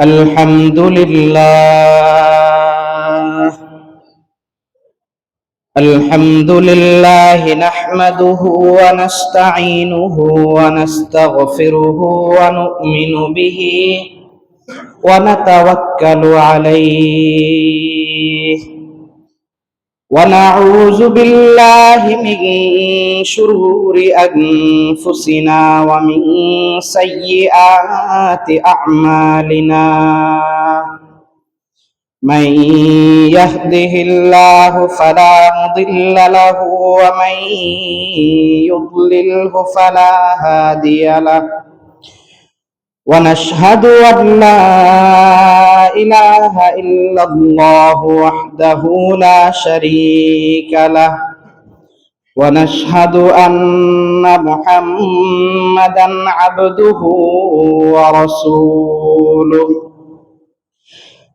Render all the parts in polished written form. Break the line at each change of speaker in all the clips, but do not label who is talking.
الحمد لله الحمد لله نحمده ونستعينه ونستغفره ونؤمن به ونتوكل عليه ونعوذ بالله من شرور أنفسنا ومن سيئات أعمالنا من يهده الله فلا مضل له ومن يضلله فلا هادي له ونشهد أن لا إله إلا الله وحده لا شريك له ونشهد أن محمدا عبده ورسوله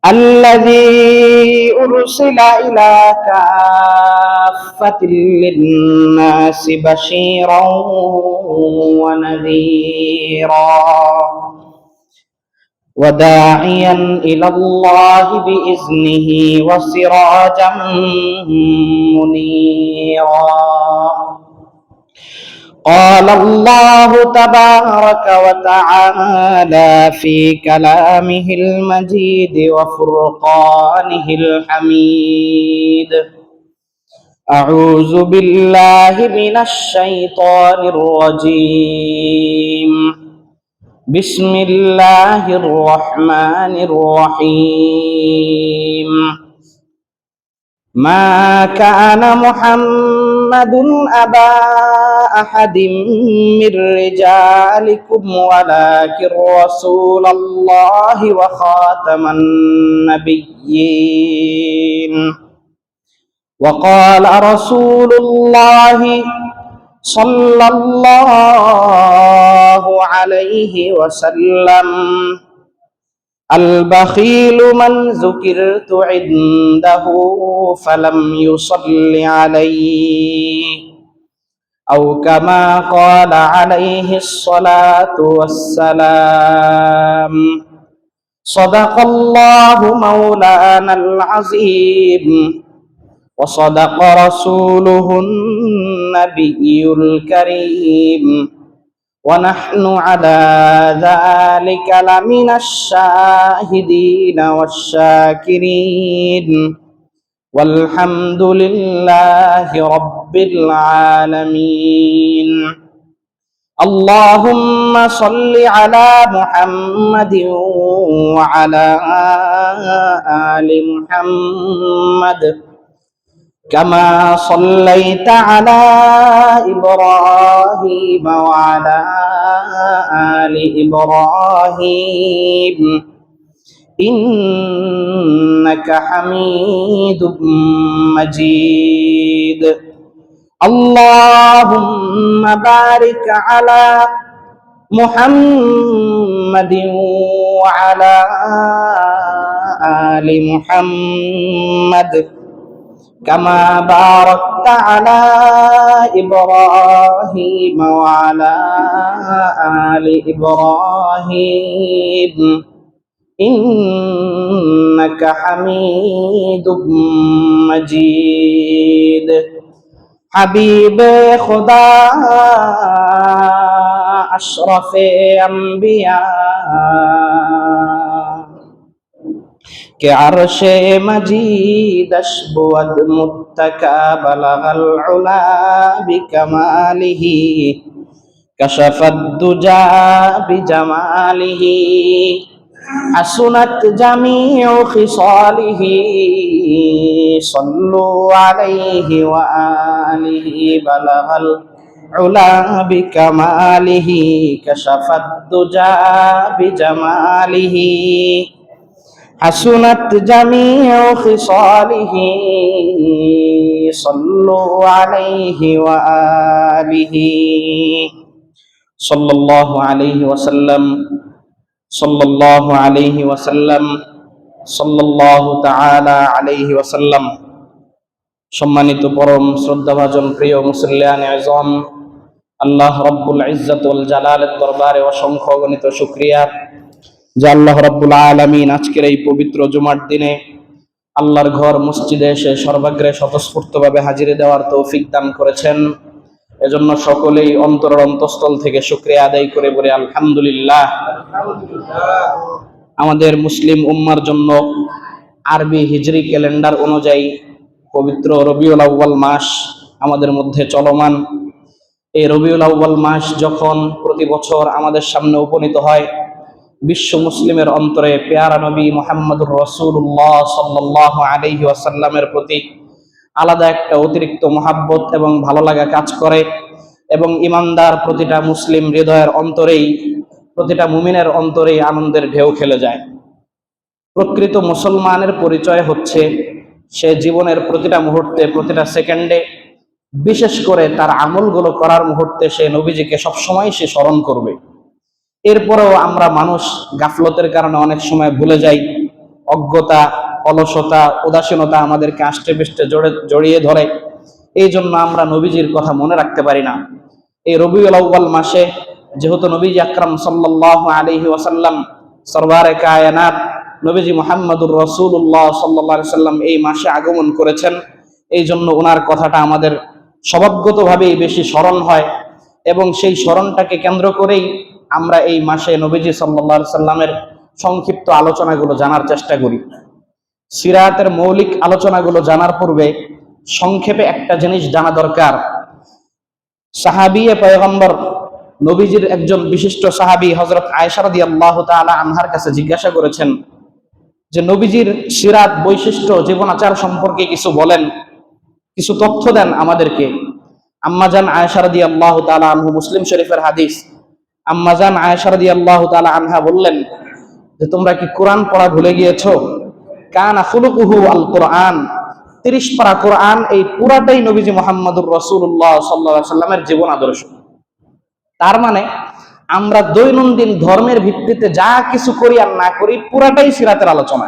الذي أرسل إلى كافة للناس بشيرا ونذيرا وداعيا إلى الله بإذنه وسراجا منيرا قال الله تبارك وتعالى في كلامه المجيد وفرقانه الحميد أعوذ بالله من الشيطان الرجيم بسم الله الرحمن الرحيم ما كان محمد أبا أحد من رجالكم ولكن رسول الله وخاتم النبيين وقال رسول الله صلى الله عليه وسلم البخيل من ذكرت عنده فلم يصل عليه أو كما قال عليه الصلاة والسلام صدق الله مولانا العظيم وصدق رسوله النبي الكريم ونحن على ذلك لمن الشاهدين والشاكرين والحمد لله رب العالمين اللهم صل على محمد وعلى آل محمد كما صليت على إبراهيم وعلى آل إبراهيم إنك حميد مجيد اللهم بارك على محمد وعلى آل محمد كما باركت على إبراهيم وعلى آل إبراهيم إنك حميد مجيد حبيب خدا أشرف أنبياء کہ عرش مجید اشبود متکا بلغ العلا بکمالہ کشف الدجا بجمالہ حسنت جمیع خصالہ صلوا علیہ وآلہ بلغ العلا بکمالہ کشف الدجا بجمالہ حسنت جميع خصاله صلوا عليه وآله صلى الله عليه وسلم صلى الله عليه وسلم صلى الله تعالى عليه وسلم সম্মানিত পরম শ্রদ্ধাভাজন প্রিয় মুসল্লিয়ান আযম আল্লাহ রব্বুল ইজ্জত ওয়াল জালালের দরবারে অসংখ্য অগণিত শুকরিয়া যে আল্লাহ রব্বুল আলামিন আজকের এই পবিত্র জুমার দিনে আল্লাহর ঘর মসজিদে এসে সর্বাগ্রে স্বতঃস্ফূর্তভাবে হাজিরে দেওয়ার তৌফিক দান করেছেন। এজন্য সকলেই অন্তরের অন্তঃস্থল থেকে শুকরিয়া আদায় করে বলে আলহামদুলিল্লাহ। আমাদের মুসলিম উম্মার জন্য আরবি হিজরি ক্যালেন্ডার অনুযায়ী পবিত্র রবিউল আউয়াল মাস আমাদের মধ্যে চলমান। এই রবিউল আউয়াল মাস যখন প্রতি বছর আমাদের সামনে উপনীত হয়, বিশ্ব মুসলিমের অন্তরে পেয়ারা নবী মুহাম্মদুর রাসূলুল্লাহ সাল্লাল্লাহু আলাইহি ওয়াসাল্লামের প্রতি আলাদা একটা অতিরিক্ত মহাব্বত এবং ভালো লাগা কাজ করে এবং ইমানদার প্রতিটা মুসলিম হৃদয়ের অন্তরেই, প্রতিটা মুমিনের অন্তরেই আনন্দের ঢেউ খেলে যায়। প্রকৃত মুসলমানের পরিচয় হচ্ছে সে জীবনের প্রতিটা মুহূর্তে, প্রতিটা সেকেন্ডে, বিশেষ করে তার আমলগুলো করার মুহূর্তে সে নবীজিকে সবসময় সে স্মরণ করবে। এরপরেও আমরা মানুষ গাফলতের কারণে অনেক সময় ভুলে যাই, অজ্ঞতা, অলসতা, উদাসীনতা আমাদেরকে আষ্টে পৃষ্ঠে জড়িয়ে ধরে। এই জন্য আমরা নবীজির কথা মনে রাখতে পারি না। এই রবিউল আউয়াল মাসে যেহেতু নবীজি আকরাম সাল্লাল্লাহু আলাইহি ওয়াসাল্লাম সরওয়ারে কায়নাত নবীজি মুহাম্মদুর রাসূলুল্লাহ সাল্লাল্লাহু আলাইহি সাল্লাম এই মাসে আগমন করেছেন, এই জন্য ওনার কথাটা আমাদের স্বভাবগতভাবেই বেশি স্মরণ হয় এবং সেই স্মরণটাকে কেন্দ্র করেই আমরা এই মাসে নবীজি সাল্লাল্লাহু আলাইহি সাল্লামের সংক্ষিপ্ত আলোচনাগুলো জানার চেষ্টা করি। সিরাতের মৌলিক আলোচনাগুলো জানার পূর্বে সংক্ষেপে একটা জিনিস জানা দরকার। সাহাবিয়ে পয়গম্বর নবীজির একজন বিশিষ্ট সাহাবী হযরত আয়েশা রাদিয়াল্লাহু তাআলা আনহার কাছে জিজ্ঞাসা করেছেন যে নবীজির সিরাত, বৈশিষ্ট্য, জীবনাচার সম্পর্কে কিছু বলেন, কিছু তথ্য দেন আমাদেরকে। আম্মাজান আয়েশা রাদিয়াল্লাহু তাআলা আনহু, মুসলিম শরীফের হাদিস, আম্মাজান আয়েশা রাদিয়াল্লাহু তাআলা আনহা বললেন যে তোমরা কি কোরআন পড়া ভুলে গিয়েছো? কানা খুলুকুহু আল কোরআন, 30 পারা কোরআন, এই পুরাটাই নবীজি মুহাম্মদুর রাসূলুল্লাহ সাল্লাল্লাহু আলাইহি সাল্লামের জীবন আদর্শ। তার মানে আমরা দৈনন্দিন ধর্মের ভিত্তিতে যা কিছু করি আর না করি পুরাটাই সিরাতের আলোচনা।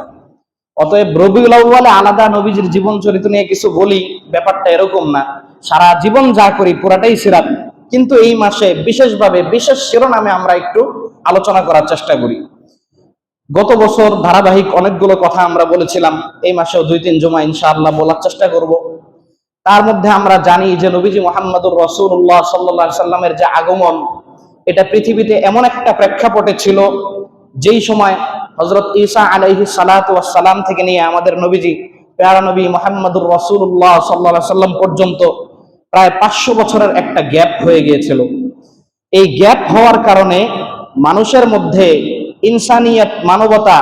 অতএব রবিউল আউয়ালে আলাদা নবীজির জীবন চরিত্র নিয়ে কিছু বলি, ব্যাপারটা এরকম না। সারা জীবন যা করি পুরাটাই সিরাত, কিন্তু এই মাসে বিশেষভাবে বিশেষ শিরোনামে আমরা একটু আলোচনা করার চেষ্টা করি। গত বছর ধারাবাহিক অনেকগুলো কথা আমরা বলেছিলাম, এই মাসেও 2-3 জুমা ইনশাআল্লাহ বলার চেষ্টা করব। তার মধ্যে আমরা জানি যে নবীজি মুহাম্মদুর রাসূলুল্লাহ সাল্লাল্লাহু আলাইহি সাল্লামের যে আগমন, এটা পৃথিবীতে এমন একটা প্রেক্ষাপটে ছিল যেই সময় হযরত ঈসা আলাইহিস সালাতু ওয়াস সালাম থেকে নিয়ে আমাদের নবীজি প্যারা নবী মুহাম্মদুর রাসূলুল্লাহ সাল্লাল্লাহু আলাইহি সাল্লাম পর্যন্ত প্রায় 500 বছরের একটা গ্যাপ হয়ে গিয়েছিল। এই গ্যাপ হওয়ার কারণে মানুষের মধ্যে ইনসানিয়ত, মানবতা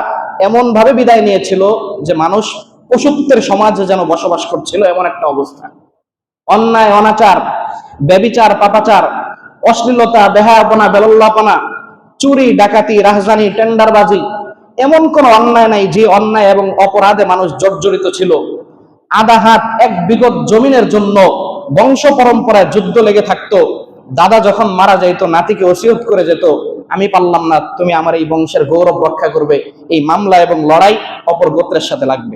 এমন ভাবে বিদায় নিয়েছিল যে মানুষ পশুত্বের সমাজে যেন বসবাস করছিল, এমন একটা অবস্থা। অন্যায়, অনাচার, ব্যভিচার, পাপাচার, অশ্লীলতা, বেহায়াপনা, বেলল্লাপনা, চুরি, ডাকাতি, রাহজানি, টেন্ডারবাজি, এমন কোন অন্যায় নাই যে অন্যায় এবং অপরাধে মানুষ জর্জরিত ছিল। আধা হাত 1 বিঘত জমিনের জন্য বংশ পরম্পরায় যুদ্ধ লেগে থাকতো। দাদা যখন মারা যাইতো নাতিকে ওসিয়ত করে যেত, আমি পারলাম না, তুমি আমার এই বংশের গৌরব রক্ষা করবে। এই মামলা এবং লড়াই অপর গোত্রের সাথে লাগবে।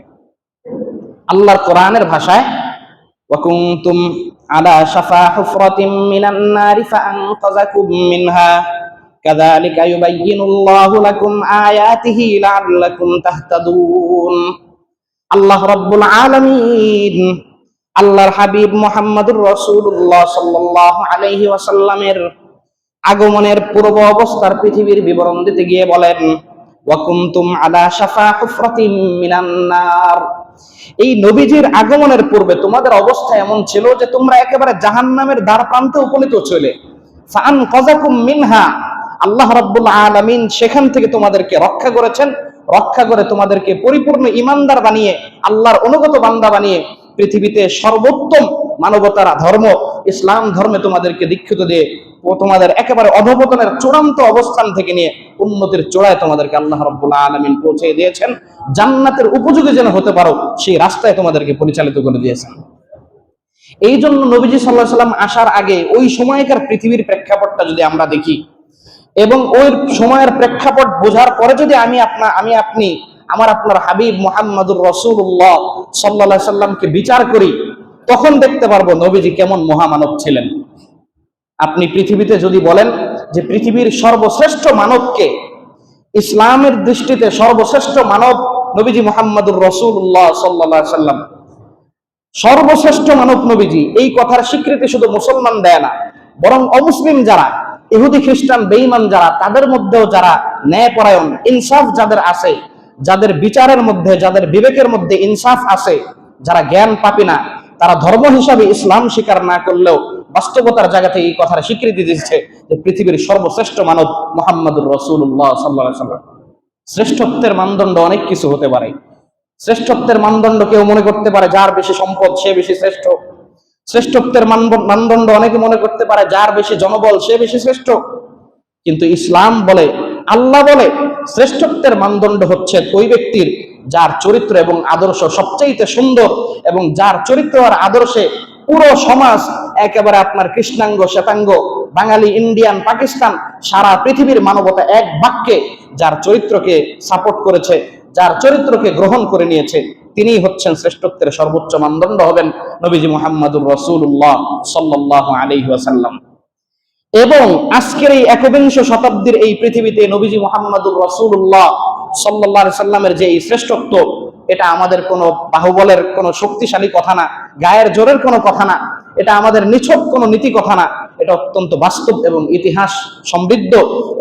আল্লাহর কোরআনের ভাষায় ওয়াকুনতুম আলা শাফা হুফরাতিম মিনান নারি ফাআনকাযাকুম মিনহা কাযালিকা ইউবাইয়িনুল্লাহু লাকুম আয়াতিহি লাআল্লাকুম তাহতাদুন। আল্লাহ রাব্বুল আলামিন আল্লাহর হাবিব মুহাম্মদুর রাসূলুল্লাহ সাল্লাল্লাহু আলাইহি ওয়াসাল্লামের আগমনের পূর্ব অবস্থার পৃথিবীর বিবরণ দিতে গিয়ে বলেন ওয়া কুনতুম আলা শাফা হুফরাতিম মিনান নার, এই নবীজির আগমনের পূর্বে তোমাদের অবস্থা এমন ছিল যে তোমরা একেবারে জাহান্নামের দ্বার প্রান্তে উপনীত ছিলে। ফাআনকাযাকুম মিনহা, আল্লাহ রাব্বুল আলামিন সেখান থেকে তোমাদেরকে রক্ষা করেছেন, রক্ষা করে তোমাদেরকে পরিপূর্ণ ঈমানদার বানিয়ে, আল্লাহর অনুগত বান্দা বানিয়ে পৃথিবীতে সর্বোত্তম মানবতার ধর্ম ইসলাম ধর্মে তোমাদেরকে দীক্ষিত দিয়ে তোমাদের একেবারে অধঃপতনের চূড়ান্ত অবস্থান থেকে নিয়ে উন্নতির চূড়ায় তোমাদেরকে আল্লাহ রাব্বুল আলামিন পৌঁছে দিয়েছেন। জান্নাতের উপযোগী যেন হতে পারো সেই রাস্তায় তোমাদেরকে পরিচালিত করে দিয়েছেন। এই জন্য নবীজি সাল্লাল্লাহু আলাইহি সাল্লাম আসার আগে ওই সময়কার পৃথিবীর প্রেক্ষাপটটা যদি আমরা দেখি এবং ওই সময়ের প্রেক্ষাপট বোঝার পরে যদি আপনি আপনার হাবিব মুহাম্মদুর রাসূলুল্লাহ সাল্লাল্লাহু আলাইহি সাল্লামকে বিচার করি, তখন দেখতে পারবো নবীজি কেমন মহামানব ছিলেন। আপনি পৃথিবীতে যদি বলেন যে পৃথিবীর সর্বশ্রেষ্ঠ মানবকে, ইসলামের দৃষ্টিতে সর্বশ্রেষ্ঠ মানব নবীজি মুহাম্মদুর রাসূলুল্লাহ সাল্লাল্লাহু আলাইহি সাল্লাম, সর্বশ্রেষ্ঠ মানব নবীজি, এই কথার স্বীকৃতি শুধু মুসলমান দেয় না, বরং অমুসলিম যারা, ইহুদি খ্রিস্টান বেঈমান যারা, তাদের মধ্যেও যারা ন্যায়পরায়ণ, ইনসাফ যাদের আছে, যাদের বিচারের মধ্যে, যাদের বিবেকের মধ্যে ইনসাফ আছে, যারা জ্ঞান পাপি না, তারা ধর্ম হিসাবে ইসলাম স্বীকার না করলেও বাস্তবতার জায়গাতে এই কথার স্বীকৃতি দিচ্ছে যে পৃথিবীর সর্বশ্রেষ্ঠ মানব মুহাম্মদুর রাসূলুল্লাহ সাল্লাল্লাহু আলাইহি সাল্লাম। শ্রেষ্ঠত্বের মানদণ্ড অনেক কিছু হতে পারে। শ্রেষ্ঠত্বের মানদণ্ড কেউ মনে করতে পারে যার বেশি সম্পদ সে বেশি শ্রেষ্ঠ। শ্রেষ্ঠত্বের মানদণ্ড অনেকে মনে করতে পারে যার বেশি জনবল সে বেশি শ্রেষ্ঠ। কিন্তু ইসলাম বলে, আল্লাহ বলে, শ্রেষ্ঠত্বের মানদণ্ড হচ্ছে ওই ব্যক্তির যার চরিত্র এবং আদর্শ সবচেয়ে সুন্দর, এবং যার চরিত্র আর আদর্শে পুরো সমাজ, একেবারে আপনার কৃষ্ণাঙ্গ শ্বেতাঙ্গ, বাঙালি, ইন্ডিয়ান, পাকিস্তান, সারা পৃথিবীর মানবতা এক বাক্যে যার চরিত্রকে সাপোর্ট করেছে, যার চরিত্রকে গ্রহণ করে নিয়েছে, তিনিই হচ্ছেন শ্রেষ্ঠত্বের সর্বোচ্চ মানদণ্ড, হবেন নবীজি মুহাম্মদুর রাসূলুল্লাহ সাল্লাল্লাহু আলাইহি ওয়াসাল্লাম। এবং আজকের এই একবিংশ শতাব্দীর এই পৃথিবীতে নবীজি মুহাম্মদুর রাসূলুল্লাহ সাল্লাল্লাহু আলাইহি সাল্লামের যে এই শ্রেষ্ঠত্ব, এটা আমাদের কোনো বাহুবলের কোনো শক্তিশালী কথা না, গায়ের জোরের কোনো কথা না, এটা আমাদের নিছক কোনো নীতি কথা না, এটা অত্যন্ত বাস্তব এবং ইতিহাস সমৃদ্ধ,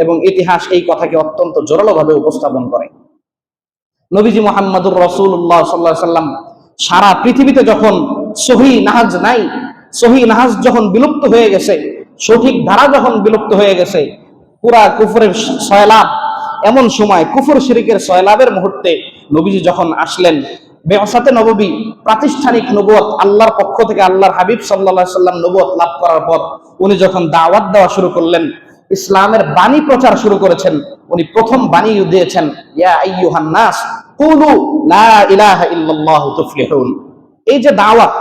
এবং ইতিহাস এই কথাকে অত্যন্ত জোরালোভাবে উপস্থাপন করে। নবীজি মুহাম্মদুর রাসূলুল্লাহ সাল্লাল্লাহু আলাইহি সাল্লাম সারা পৃথিবীতে যখন সহি নাহাজ নাই, সহি নাহাজ যখন বিলুপ্ত হয়ে গেছে, সঠিক ধারা যখন বিলুপ্ত হয়ে গেছে, পুরা কুফরের সয়লাব, এমন সময় কুফর শিরকের সয়লাবের মুহূর্তে নবীজি যখন আসলেন, বিআসাতে নববী, প্রাতিষ্ঠানিক নবুয়ত, আল্লাহর পক্ষ থেকে আল্লাহর হাবিব সাল্লাল্লাহু আলাইহি সাল্লাম নবুয়ত লাভ করার পর উনি যখন দাওয়াত দেওয়া শুরু করলেন, ইসলামের বাণী প্রচার শুরু করেছেন, উনি প্রথম বাণী দিয়েছেন, ইয়া আইয়ুহান নাস কুলু লা ইলাহা ইল্লাল্লাহু তুফলিহুন। এই যে দাওয়াত,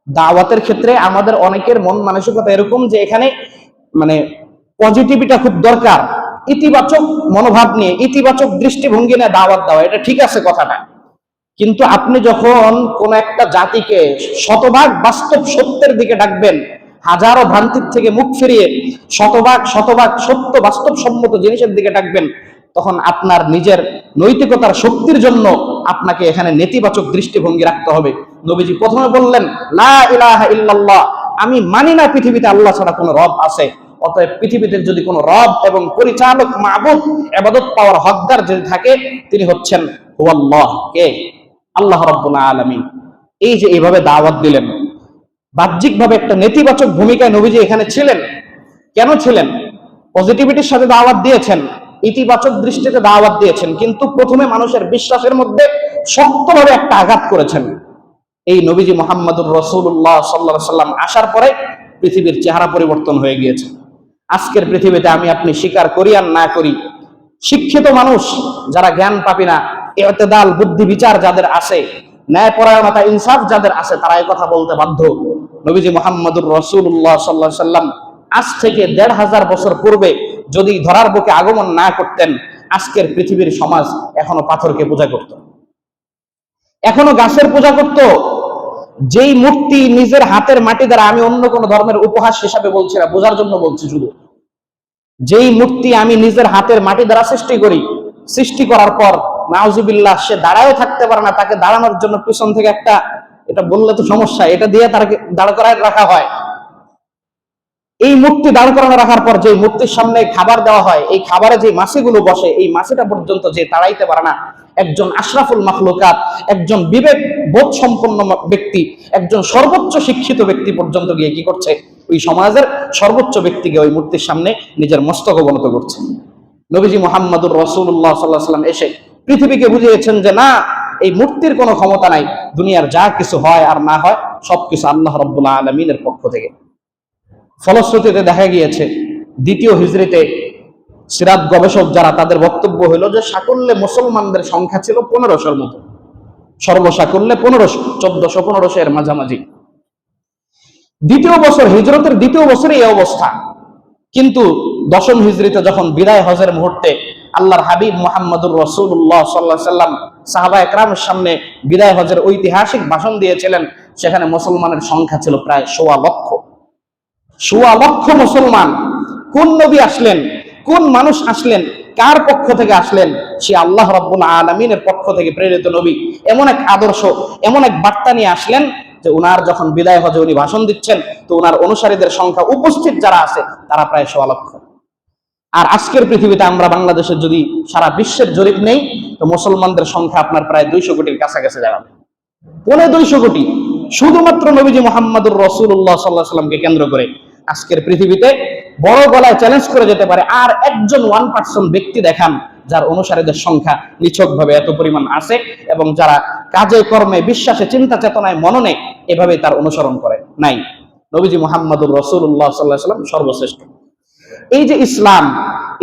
দাওয়াতের ক্ষেত্রে আমাদের অনেকের মন মানসিকতা এরকম যে এখানে মানে পজিটিভিটা খুব দরকার, ইতিবাচক মনোভাব নিয়ে, ইতিবাচক দৃষ্টিভঙ্গি নিয়ে দাওয়াত দেওয়া, এটা ঠিক আছে কথাটা। কিন্তু আপনি যখন কোন একটা জাতিকে শতভাগ বাস্তব সত্যের দিকে ডাকবেন, হাজারো ভ্রান্তির থেকে মুখ ফিরিয়ে শতভাগ সত্য বাস্তবসম্মত জিনিসের দিকে ডাকবেন, তখন আপনার নিজের নৈতিকতার শক্তির জন্য আপনাকে এখানে নেতিবাচক দৃষ্টিভঙ্গি রাখতে হবে। নবীজি প্রথমে বললেন, লা ইলাহা ইল্লাল্লাহ, আমি মানি না পৃথিবীতে আল্লাহ ছাড়া কোনো রব আছে, অতএব পৃথিবীতে যদি কোনো রব এবং পরিচালক, মাবুদ, ইবাদত পাওয়ার হকদার যদি থাকে, তিনি হচ্ছেন হুয়াল্লাহ, কে? আল্লাহ রাব্বুল আলামিন। এই যে এইভাবে দাওয়াত দিলেন, বাহ্যিকভাবে একটা নেতিবাচক ভূমিকায় নবীজি এখানে ছিলেন। কেন ছিলেন? পজিটিভিটির সাথে দাওয়াত দিয়েছেন, ইতিবাচক দৃষ্টিতে দাওয়াত দিয়েছেন, কিন্তু প্রথমে মানুষের বিশ্বাসের মধ্যে শক্তভাবে একটা আঘাত করেছেন। এই নবীজি মুহাম্মদুর রাসূলুল্লাহ সাল্লাল্লাহু আলাইহি সাল্লাম আসার পরে পৃথিবীর চেহারা পরিবর্তন হয়ে গিয়েছে। আজকের পৃথিবীতে আমি আপনি স্বীকার করি আর না করি, শিক্ষিত মানুষ যারা, জ্ঞান পাপি না, ইতিদাল, বুদ্ধি বিচার যাদের আছে, ন্যায়পরায়ণতা, ইনসাফ যাদের আছে, তারা এই কথা বলতে বাধ্য, নবীজি মুহাম্মদুর রাসূলুল্লাহ সাল্লাল্লাহু আলাইহি সাল্লাম আজ থেকে ১৫০০ বছর পূর্বে যদি ধরার বুকে আগমন না করতেন, আজকের পৃথিবীর সমাজ এখনো পাথরকে পূজা করত, এখনো গাছের পূজা করত। যেই মূর্তি নিজের হাতের মাটি দ্বারা, আমি অন্য কোন ধর্মের উপহাস হিসাবে বলছি না, বোঝার জন্য বলছি শুধু, যেই মূর্তি আমি নিজের হাতের মাটি দ্বারা সৃষ্টি করি, সৃষ্টি করার পর নাউজুবিল্লাহ সে দাঁড়ায়ও থাকতে পারে না, তাকে দাঁড়ানোর জন্য পিছন থেকে একটা, এটা বললে তো সমস্যা, এটা দিয়ে তাকে দাঁড় করায় রাখা হয়। এই মূর্তি দাঁড় করানো রাখার পর যে মূর্তির সামনে খাবার দেওয়া হয়, এই খাবারে যে মাছিগুলো বসে, এই মাছিটা পর্যন্ত যে তাড়াইতে পারে না, একজন আশরাফুল মাখলুকাত, একজন বিবেক বোধ সম্পন্ন ব্যক্তি, একজন সর্বোচ্চ শিক্ষিত ব্যক্তি পর্যন্ত গিয়ে কি করছে, ওই সমাজের সর্বোচ্চ ব্যক্তিকে ওই মূর্তির সামনে নিজের মস্তক অবনত করছে। নবীজি মুহাম্মদুর রাসূলুল্লাহ সাল্লাল্লাহু আলাইহি সাল্লাম এসে পৃথিবীকে বুঝিয়েছেন যে না, এই মূর্তির কোনো ক্ষমতা নাই, দুনিয়ার যা কিছু হয় আর না হয় সবকিছু আল্লাহ রাব্বুল আলামিনের পক্ষ থেকে। ফলশ্রুতিতে দেখা গিয়েছে দ্বিতীয় হিজরিতে সিরাত গবেষক যারা, তাদের বক্তব্য হলো যে সাকল্যে মুসলমানদের সংখ্যা ছিল ১৫০০-র মতো, সর্বসাকল্যে ১৫০০, ১৪০০-১৫০০ এর মাঝামাঝি। দ্বিতীয় বছর, হিজরতের দ্বিতীয় বছরে এই অবস্থা। কিন্তু দশম হিজরিতে যখন বিদায় হজের মুহূর্তে আল্লাহর হাবিব মুহাম্মদুর রাসূলুল্লাহ সাল্লাল্লাহু আলাইহি সাল্লাম সাহাবায়ে কেরামের সামনে বিদায় হজের ঐতিহাসিক ভাষণ দিয়েছিলেন, সেখানে মুসলমানের সংখ্যা ছিল প্রায় ১.৫ লক্ষ। সোয়া লক্ষ মুসলমান। কোন নবী আসলেন, কোন মানুষ আসলেন, কার পক্ষ থেকে আসলেন? সে আল্লাহ রাব্বুল আলামিনের পক্ষ থেকে প্রেরিত নবী। এমন এক আদর্শ, এমন এক বার্তা নিয়ে আসলেন যে উনার যখন বিদায় হজে উনি ভাষণ দিচ্ছেন, তো উনার অনুসারীদের সংখ্যা উপস্থিত যারা আছে তারা প্রায় সোয়া লক্ষ। আর আজকের পৃথিবীতে আমরা বাংলাদেশের যদি সারা বিশ্বের জরিপ নেই, তো মুসলমানদের সংখ্যা আপনার প্রায় 200 কোটির কাছাকাছি দাঁড়াবে, 250 কোটি, শুধুমাত্র নবীজি মুহাম্মদুর রাসূলুল্লাহ সাল্লাল্লাহু আলাইহি ওয়াসাল্লামকে কেন্দ্র করে। আজকের পৃথিবীতে বড় গলায় চ্যালেঞ্জ করে যেতে পারে আর একজন 1% ব্যক্তি দেখান যার অনুসারীদের সংখ্যা নিছকভাবে এত পরিমাণ আছে এবং যারা কাজে কর্মে বিশ্বাসে চিন্তা চেতনায় মননে এভাবে তার অনুসরণ করে? নাই। নবীজি মুহাম্মদুর রাসূলুল্লাহ সাল্লাল্লাহু আলাইহি ওয়াসাল্লাম সর্বশ্রেষ্ঠ। এই যে ইসলাম,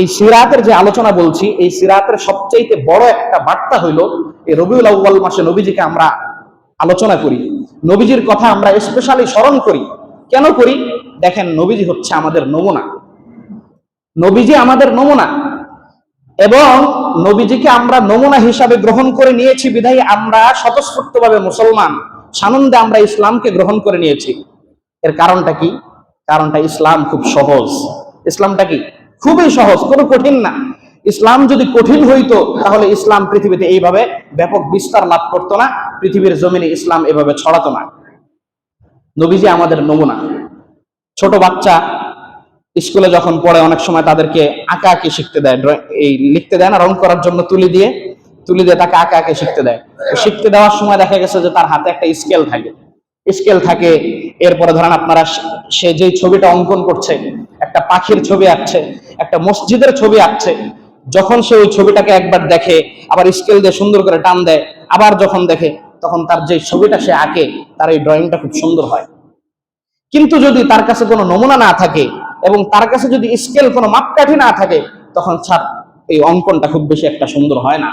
এই সিরাতের যে আলোচনা বলছি, এই সিরাতের সবচেয়ে বড় একটা বার্তা হইল এই রবিউল আউয়াল মাসে নবীজিকে আমরা আলোচনা করি, নবীজির কথা আমরা স্পেশালি স্মরণ করি। কেন করি? দেখেন, নবীজি হচ্ছে আমাদের নমুনা, নবীজি আমাদের নমুনা, এবং নবীজিকে আমরা নমুনা হিসাবে গ্রহণ করে নিয়েছি বিধায় আমরা স্বতঃস্ফূর্তভাবে মুসলমান, সানন্দে আমরা ইসলামকে গ্রহণ করে নিয়েছি। এর কারণটা কি? কারণটা ইসলাম খুব সহজ। ইসলামটা কি? খুবই সহজ, কোনো কঠিন না। ইসলাম যদি কঠিন হইতো তাহলে ইসলাম পৃথিবীতে এইভাবে ব্যাপক বিস্তার লাভ করতো না, পৃথিবীর জমিনে ইসলাম এভাবে ছড়াতো না। নবীজি আমাদের নমুনা। ছোট বাচ্চা স্কুলে যখন পড়ে অনেক সময় তাদেরকে আঁকা আঁকি শিখতে দেয়, এই লিখতে দেয় না, রং করার জন্য তুলি দিয়ে তাকে আঁকা আঁকি শিখতে দেয়। শিখতে দেওয়ার সময় দেখা গেছে যে তার হাতে একটা স্কেল থাকে। এরপরে ধরেন আপনারা সে যেই ছবিটা অঙ্কন করছে, একটা পাখির ছবি আঁকছে, একটা মসজিদের ছবি আঁকছে, যখন সে ওই ছবিটাকে একবার দেখে, আবার স্কেল দিয়ে সুন্দর করে টান দেয়, আবার যখন দেখে, তখন তার যে ছবিটা সে আঁকে তার এই ড্রয়িংটা খুব সুন্দর হয়। কিন্তু যদি তার কাছে কোনো নমুনা না থাকে এবং তার কাছে যদি স্কেল কোনো মাপকাঠি না থাকে, তখন স্যার এই অঙ্কনটা খুব বেশি একটা সুন্দর হয় না।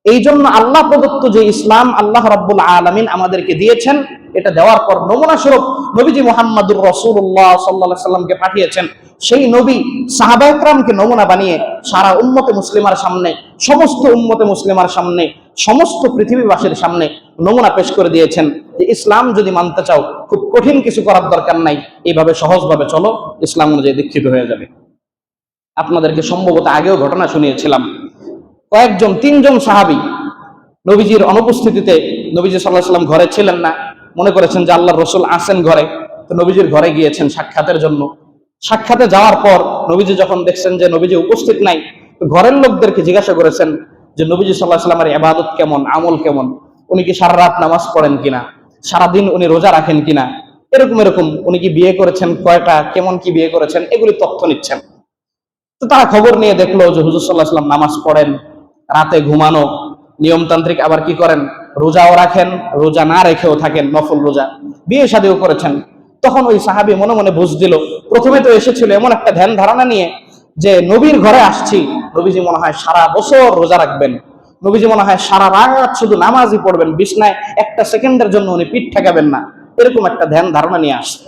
এই জন্য আল্লাহ প্রদত্ত যে ইসলাম আল্লাহ রাব্বুল আলামিন আমাদেরকে দিয়েছেন, এটা দেওয়ার পর নমুনা স্বরূপ নবীজি মুহাম্মদুর রাসূলুল্লাহ সাল্লাল্লাহু আলাইহি সাল্লামকে পাঠিয়েছেন। সেই নবী সাহাবায়ে কেরামকে নমুনা বানিয়ে সারা উম্মতে মুসলিমার সামনে, সমস্ত উম্মতে মুসলিমার সামনে, সমস্ত পৃথিবীবাসীর সামনে নমুনা পেশ করে দিয়েছেন যে ইসলাম যদি মানতে চাও খুব কঠিন কিছু করার দরকার নাই, এইভাবে সহজভাবে চলো, ইসলাম অনুযায়ী দীক্ষিত হয়ে যাবে। আপনাদেরকে সম্ভবত আগেও ঘটনা শুনিয়েছিলাম, কয়েকজন 3জন সাহাবী নবীজির অনুপস্থিতিতে, নবীজি সাল্লাল্লাহু আলাইহি সাল্লাম ঘরে ছিলেন না, মনে করেছেন যে আল্লাহর রাসূল আছেন ঘরে, তো নবীজির ঘরে গিয়েছেন সাক্ষাতের জন্য। সাক্ষাতে যাওয়ার পর নবীজি যখন দেখছেন যে নবীজি উপস্থিত নাই, তো ঘরের লোকদেরকে জিজ্ঞাসা করেছেন যে নবীজি সাল্লাল্লাহু আলাইহি সাল্লামের ইবাদত কেমন, আমল কেমন, উনি কি সারা রাত নামাজ পড়েন কিনা, সারাদিন উনি রোজা রাখেন কিনা, এরকম উনি কি বিয়ে করেছেন কয়টা, কেমন কি বিয়ে করেছেন, এগুলি তথ্য নিচ্ছেন। তো তারা খবর নিয়ে দেখলো যে হুজুর সাল্লাল্লাহু আলাইহি সাল্লাম নামাজ পড়েন, রাতে ঘুমানো, নিয়মতান্ত্রিক, আবার কি করেন, রোজাও রাখেন, রোজা না রেখেও থাকেন, নফল রোজা, বিয়ে শাদীও করেছেন। তখন ওই সাহাবী মনে মনে বুঝ দিল, প্রথমে তো এসেছিল এমন একটা ধ্যান ধারণা নিয়ে যে নবীর ঘরে আসছি, নবীজি মনে হয় সারা বছর রোজা রাখবেন, নবীজি মনে হয় সারা রাত শুধু নামাজই পড়বেন, বিছনায় একটা সেকেন্ডের জন্য উনি পিঠ ঠেকাবেন না, এরকম একটা ধ্যান ধারণা নিয়ে আসছে।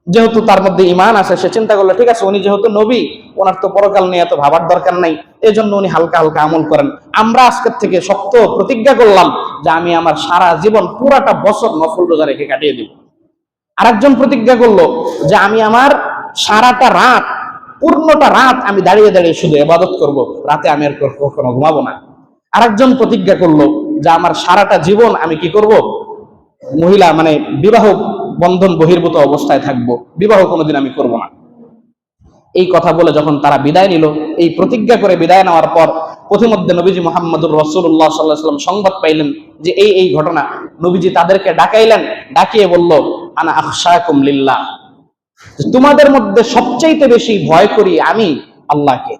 যেহেতু তার মধ্যে ঈমান আছে, সে চিন্তা করলো ঠিক আছে, উনি যেহেতু নবী, ওনার তো পরকাল নিয়ে এত ভাবার দরকার নাই, এই জন্য উনি হালকা হালকা আমল করেন। আমরা আজকের থেকে শক্ত প্রতিজ্ঞা করলাম যে আমি আমার সারা জীবন পুরাটা বছর নফল রোজা রেখে কাটিয়ে দিব। আরেকজন প্রতিজ্ঞা করলো যে আমি আমার সারাটা রাত, পূর্ণটা রাত আমি দাঁড়িয়ে দাঁড়িয়ে শুধু ইবাদত করব, রাতে আমি আর কখনো ঘুমাবো না। আরেকজন প্রতিজ্ঞা করলো যে আমার সারাটা জীবন আমি কি করব, মহিলা মানে বিবাহ বন্ধন বহির্ভূত অবস্থায় থাকবো, বিবাহ কোনোদিন আমি করব না। এই কথা বলে যখন তারা বিদায় নিল, এই প্রতিজ্ঞা করে বিদায় নেওয়ার পর পথিমধ্যে নবীজি মুহাম্মদুর রাসূলুল্লাহ সাল্লাল্লাহু আলাইহি ওয়াসাল্লাম সংবাদ পাইলেন যে এই ঘটনা। নবীজি তাদেরকে ডাকাইলেন, ডাকিয়ে বলল, আনা আখশাকুম লিল্লাহ, তোমাদের মধ্যে সবচাইতে বেশি ভয় করি আমি আল্লাহকে।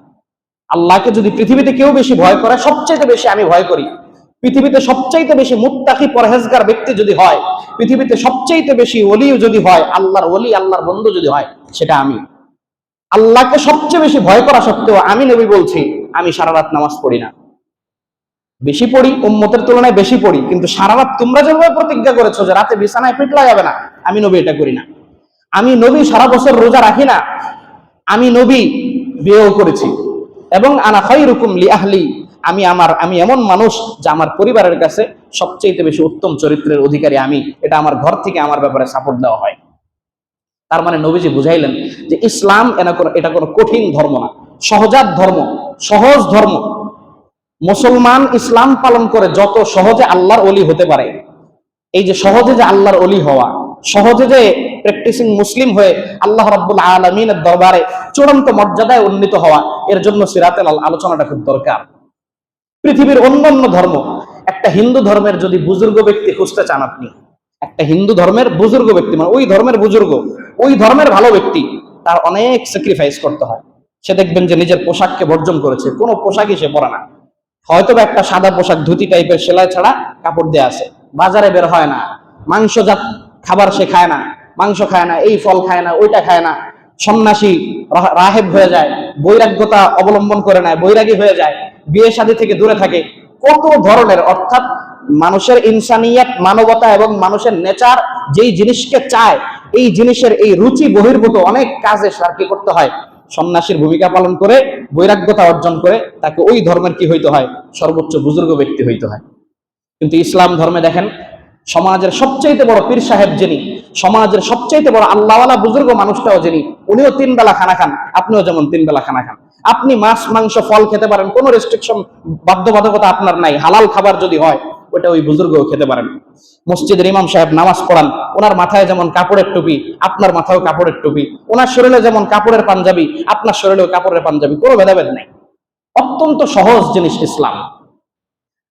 আল্লাহকে যদি পৃথিবীতে কেউ বেশি ভয় করে, সবচাইতে বেশি আমি ভয় করি। পৃথিবীতে সবচাইতে বেশি মুত্তাকি পরহেজগার ব্যক্তি যদি হয়, পৃথিবীতে সবচাইতে বেশি ওলি যদি হয়, আল্লাহর ওলি, আল্লাহর বন্ধু যদি হয়, সেটা আমি। আল্লাহকে সবচেয়ে বেশি ভয় করা সত্ত্বেও আমি নবী বলছি আমি সারা রাত নামাজ পড়ি না। বেশি পড়ি, উম্মতের তুলনায় বেশি পড়ি, কিন্তু সারা রাত তোমরা যেভাবে প্রতিজ্ঞা করেছো যে রাতে বিছানায় পিঠ লাগাবে না, আমি নবী এটা করি না। আমি নবী সারা বছর রোজা রাখি না। আমি নবী বিয়েও করেছি, এবং আনা খায়রুকুম লি আহলি, আমি এমন মানুষ যে আমার পরিবারের কাছে সবচেয়ে বেশি উত্তম চরিত্রের অধিকারী আমি। এটা আমার ঘর থেকে আমার ব্যাপারে সাপোর্ট দেওয়া হয়। তার মানে নবীজি বুঝাইলেন যে ইসলাম এটা কোনো কঠিন ধর্ম না, সহজাত ধর্ম, সহজ ধর্ম। মুসলমান ইসলাম পালন করে যত সহজে আল্লাহর ওলি হতে পারে, এই যে সহজে যে আল্লাহর ওলি হওয়া, সহজে যে প্র্যাকটিসিং মুসলিম হয়ে আল্লাহ রাব্বুল আলামিনের দরবারে চূড়ান্ত মর্যাদায় উন্নীত হওয়া, এর জন্য সিরাতের আলোচনাটা খুব দরকার। পৃথিবীর অন্যান্য ধর্ম, একটা হিন্দু ধর্মের যদি বুজুর্গ ব্যক্তি খুঁজতে চান আপনি, একটা হিন্দু ধর্মের বুজুর্গ ব্যক্তি মানে ওই ধর্মের বুজুর্গ, ওই ধর্মের ভালো ব্যক্তি, তার অনেক স্যাক্রিফাইস করতে হয়। সে দেখবেন যে নিজের পোশাককে বর্জন করেছে, কোনো পোশাকই সে পরে না, হয়তো একটা সাদা পোশাক ধুতি টাইপের সেলাই ছাড়া কাপড় দেয়া আছে, বাজারে বের হয় না, মাংসজাত খাবার সে খায় না, মাংস খায় না, এই ফল খায় না, ওইটা খায় না, সন্ন্যাসী রাহেব হয়ে যায়, বৈরাগ্যতা অবলম্বন করে নেয়, বৈরাগী হয়ে যায়, বিয়ে শাদী থেকে দূরে থাকে, কত ধরনের, অর্থাৎ মানুষের ইনসানিয়াত, মানবতা এবং মানুষের নেচার যেই জিনিসকে চায়, এই জিনিসের এই রুচি বহির্ভূত অনেক কাজে তার কি করতে হয়, সন্ন্যাসীর ভূমিকা পালন করে বৈরাগ্যতা অর্জন করে তাকে ওই ধর্মের কি হইতে হয়, সর্বোচ্চ বুজুর্গ ব্যক্তি হইতে হয়। কিন্তু ইসলাম ধর্মে দেখেন, সমাজের সবচেয়ে বড় পীর সাহেব যিনি, সমাজের সবচেয়ে বড় আল্লাহওয়ালা বুজুর্গ মানুষটাও যিনি, উনিও 3 বেলা খানা খান, আপনিও যেমন 3 বেলা খানা খান। আপনি মাছ মাংস ফল খেতে পারেন, কোনো রেস্ট্রিকশন বাধ্যবাধকতা আপনার নাই, হালাল খাবার যদি হয় ওটা ওই বুজুর্গও খেতে পারেন। মসজিদের ইমাম সাহেব নামাজ পড়ান, ওনার মাথায় যেমন কাপড়ের টুপি, আপনার মাথায়ও কাপড়ের টুপি, ওনার শরীরে যেমন কাপড়ের পাঞ্জাবি, আপনার শরীরেও কাপড়ের পাঞ্জাবি, কোনো ভেদাভেদ নাই। অত্যন্ত সহজ জিনিস ইসলাম।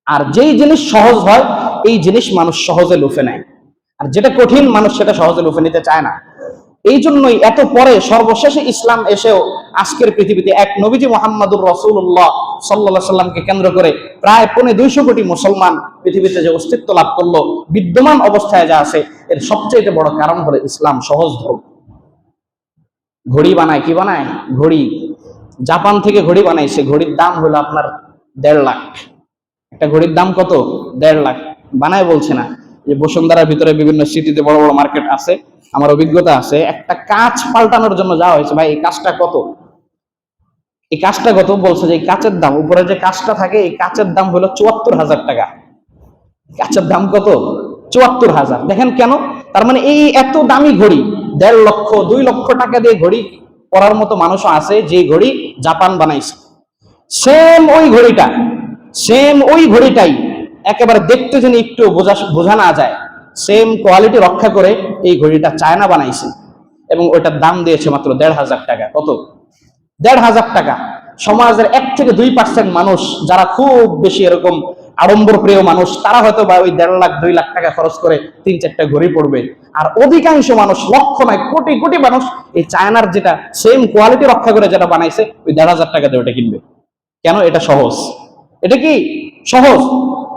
আর যেই জিনিস সহজ হয় এই জিনিস মানুষ সহজে লুফে নেয়, আর যেটা কঠিন মানুষ সেটা সহজে লুফে নিতে চায় না। এই জন্যই এত পরে সর্বশেষে ইসলাম এসেও আজকের পৃথিবীতে এক নবীজি মুহাম্মদুর রাসূলুল্লাহ সাল্লাল্লাহু আলাইহি সাল্লামকে কেন্দ্র করে প্রায় 250 কোটি মুসলমান পৃথিবীতে যে অস্তিত্ব লাভ করলো, বিদ্যমান অবস্থায় যা আছে, এর সবচেয়ে বড় কারণ হলো ইসলাম সহজ ধর্ম। ঘড়ি বানায়, কি বানায়? ঘড়ি। জাপান থেকে ঘড়ি বানাইছে, ঘড়ির দাম হলো আপনার 1.5 লাখ। একটা ঘড়ির দাম কত? 1.5 লাখ। বানায় বলছে না, যে বসুন্ধরার ভিতরে বিভিন্ন সিটিতে বড় বড় মার্কেট আছে, আমার অভিজ্ঞতা আছে, একটা কাঁচ পাল্টানোর জন্য যাওয়া হয়েছে, ভাই এই কাঁচটা কত, এই কাঁচটা কত, বলছে যে এই কাঁচের দাম, উপরে যে কাঁচটা থাকে এই কাঁচের দাম হলো 74,000 টাকা। কাঁচের দাম কত? 74,000। দেখেন কেন? তার মানে এই এত দামি ঘড়ি, 1.5 লক্ষ 2 লক্ষ টাকা দিয়ে ঘড়ি পরার মতো মানুষও আছে, যে ঘড়ি জাপান বানাইছে। সেম ওই ঘড়িটাই একেবারে দেখতে যেন একটু বোঝা না যায়, সেম কোয়ালিটি রক্ষা করে এই ঘড়িটা চায়না বানাইছে, এবং ওইটার দাম দিয়েছে মাত্র 1,500 টাকা। কত? 1,500 টাকা। সমাজের 1 থেকে 2% মানুষ যারা খুব বেশি এরকম আড়ম্বর প্রিয় মানুষ, তারা হয়তো বা ওই 1.5 লাখ 2 লাখ টাকা খরচ করে 3-4টা ঘড়ি পড়বে, আর অধিকাংশ মানুষ, লক্ষ নয় কোটি কোটি মানুষ, এই চায়নার যেটা সেম কোয়ালিটি রক্ষা করে যেটা বানাইছে ওই 1,500 টাকা দিয়ে ওটা কিনবে। কেন? এটা সহজ। এটা কি সহজ?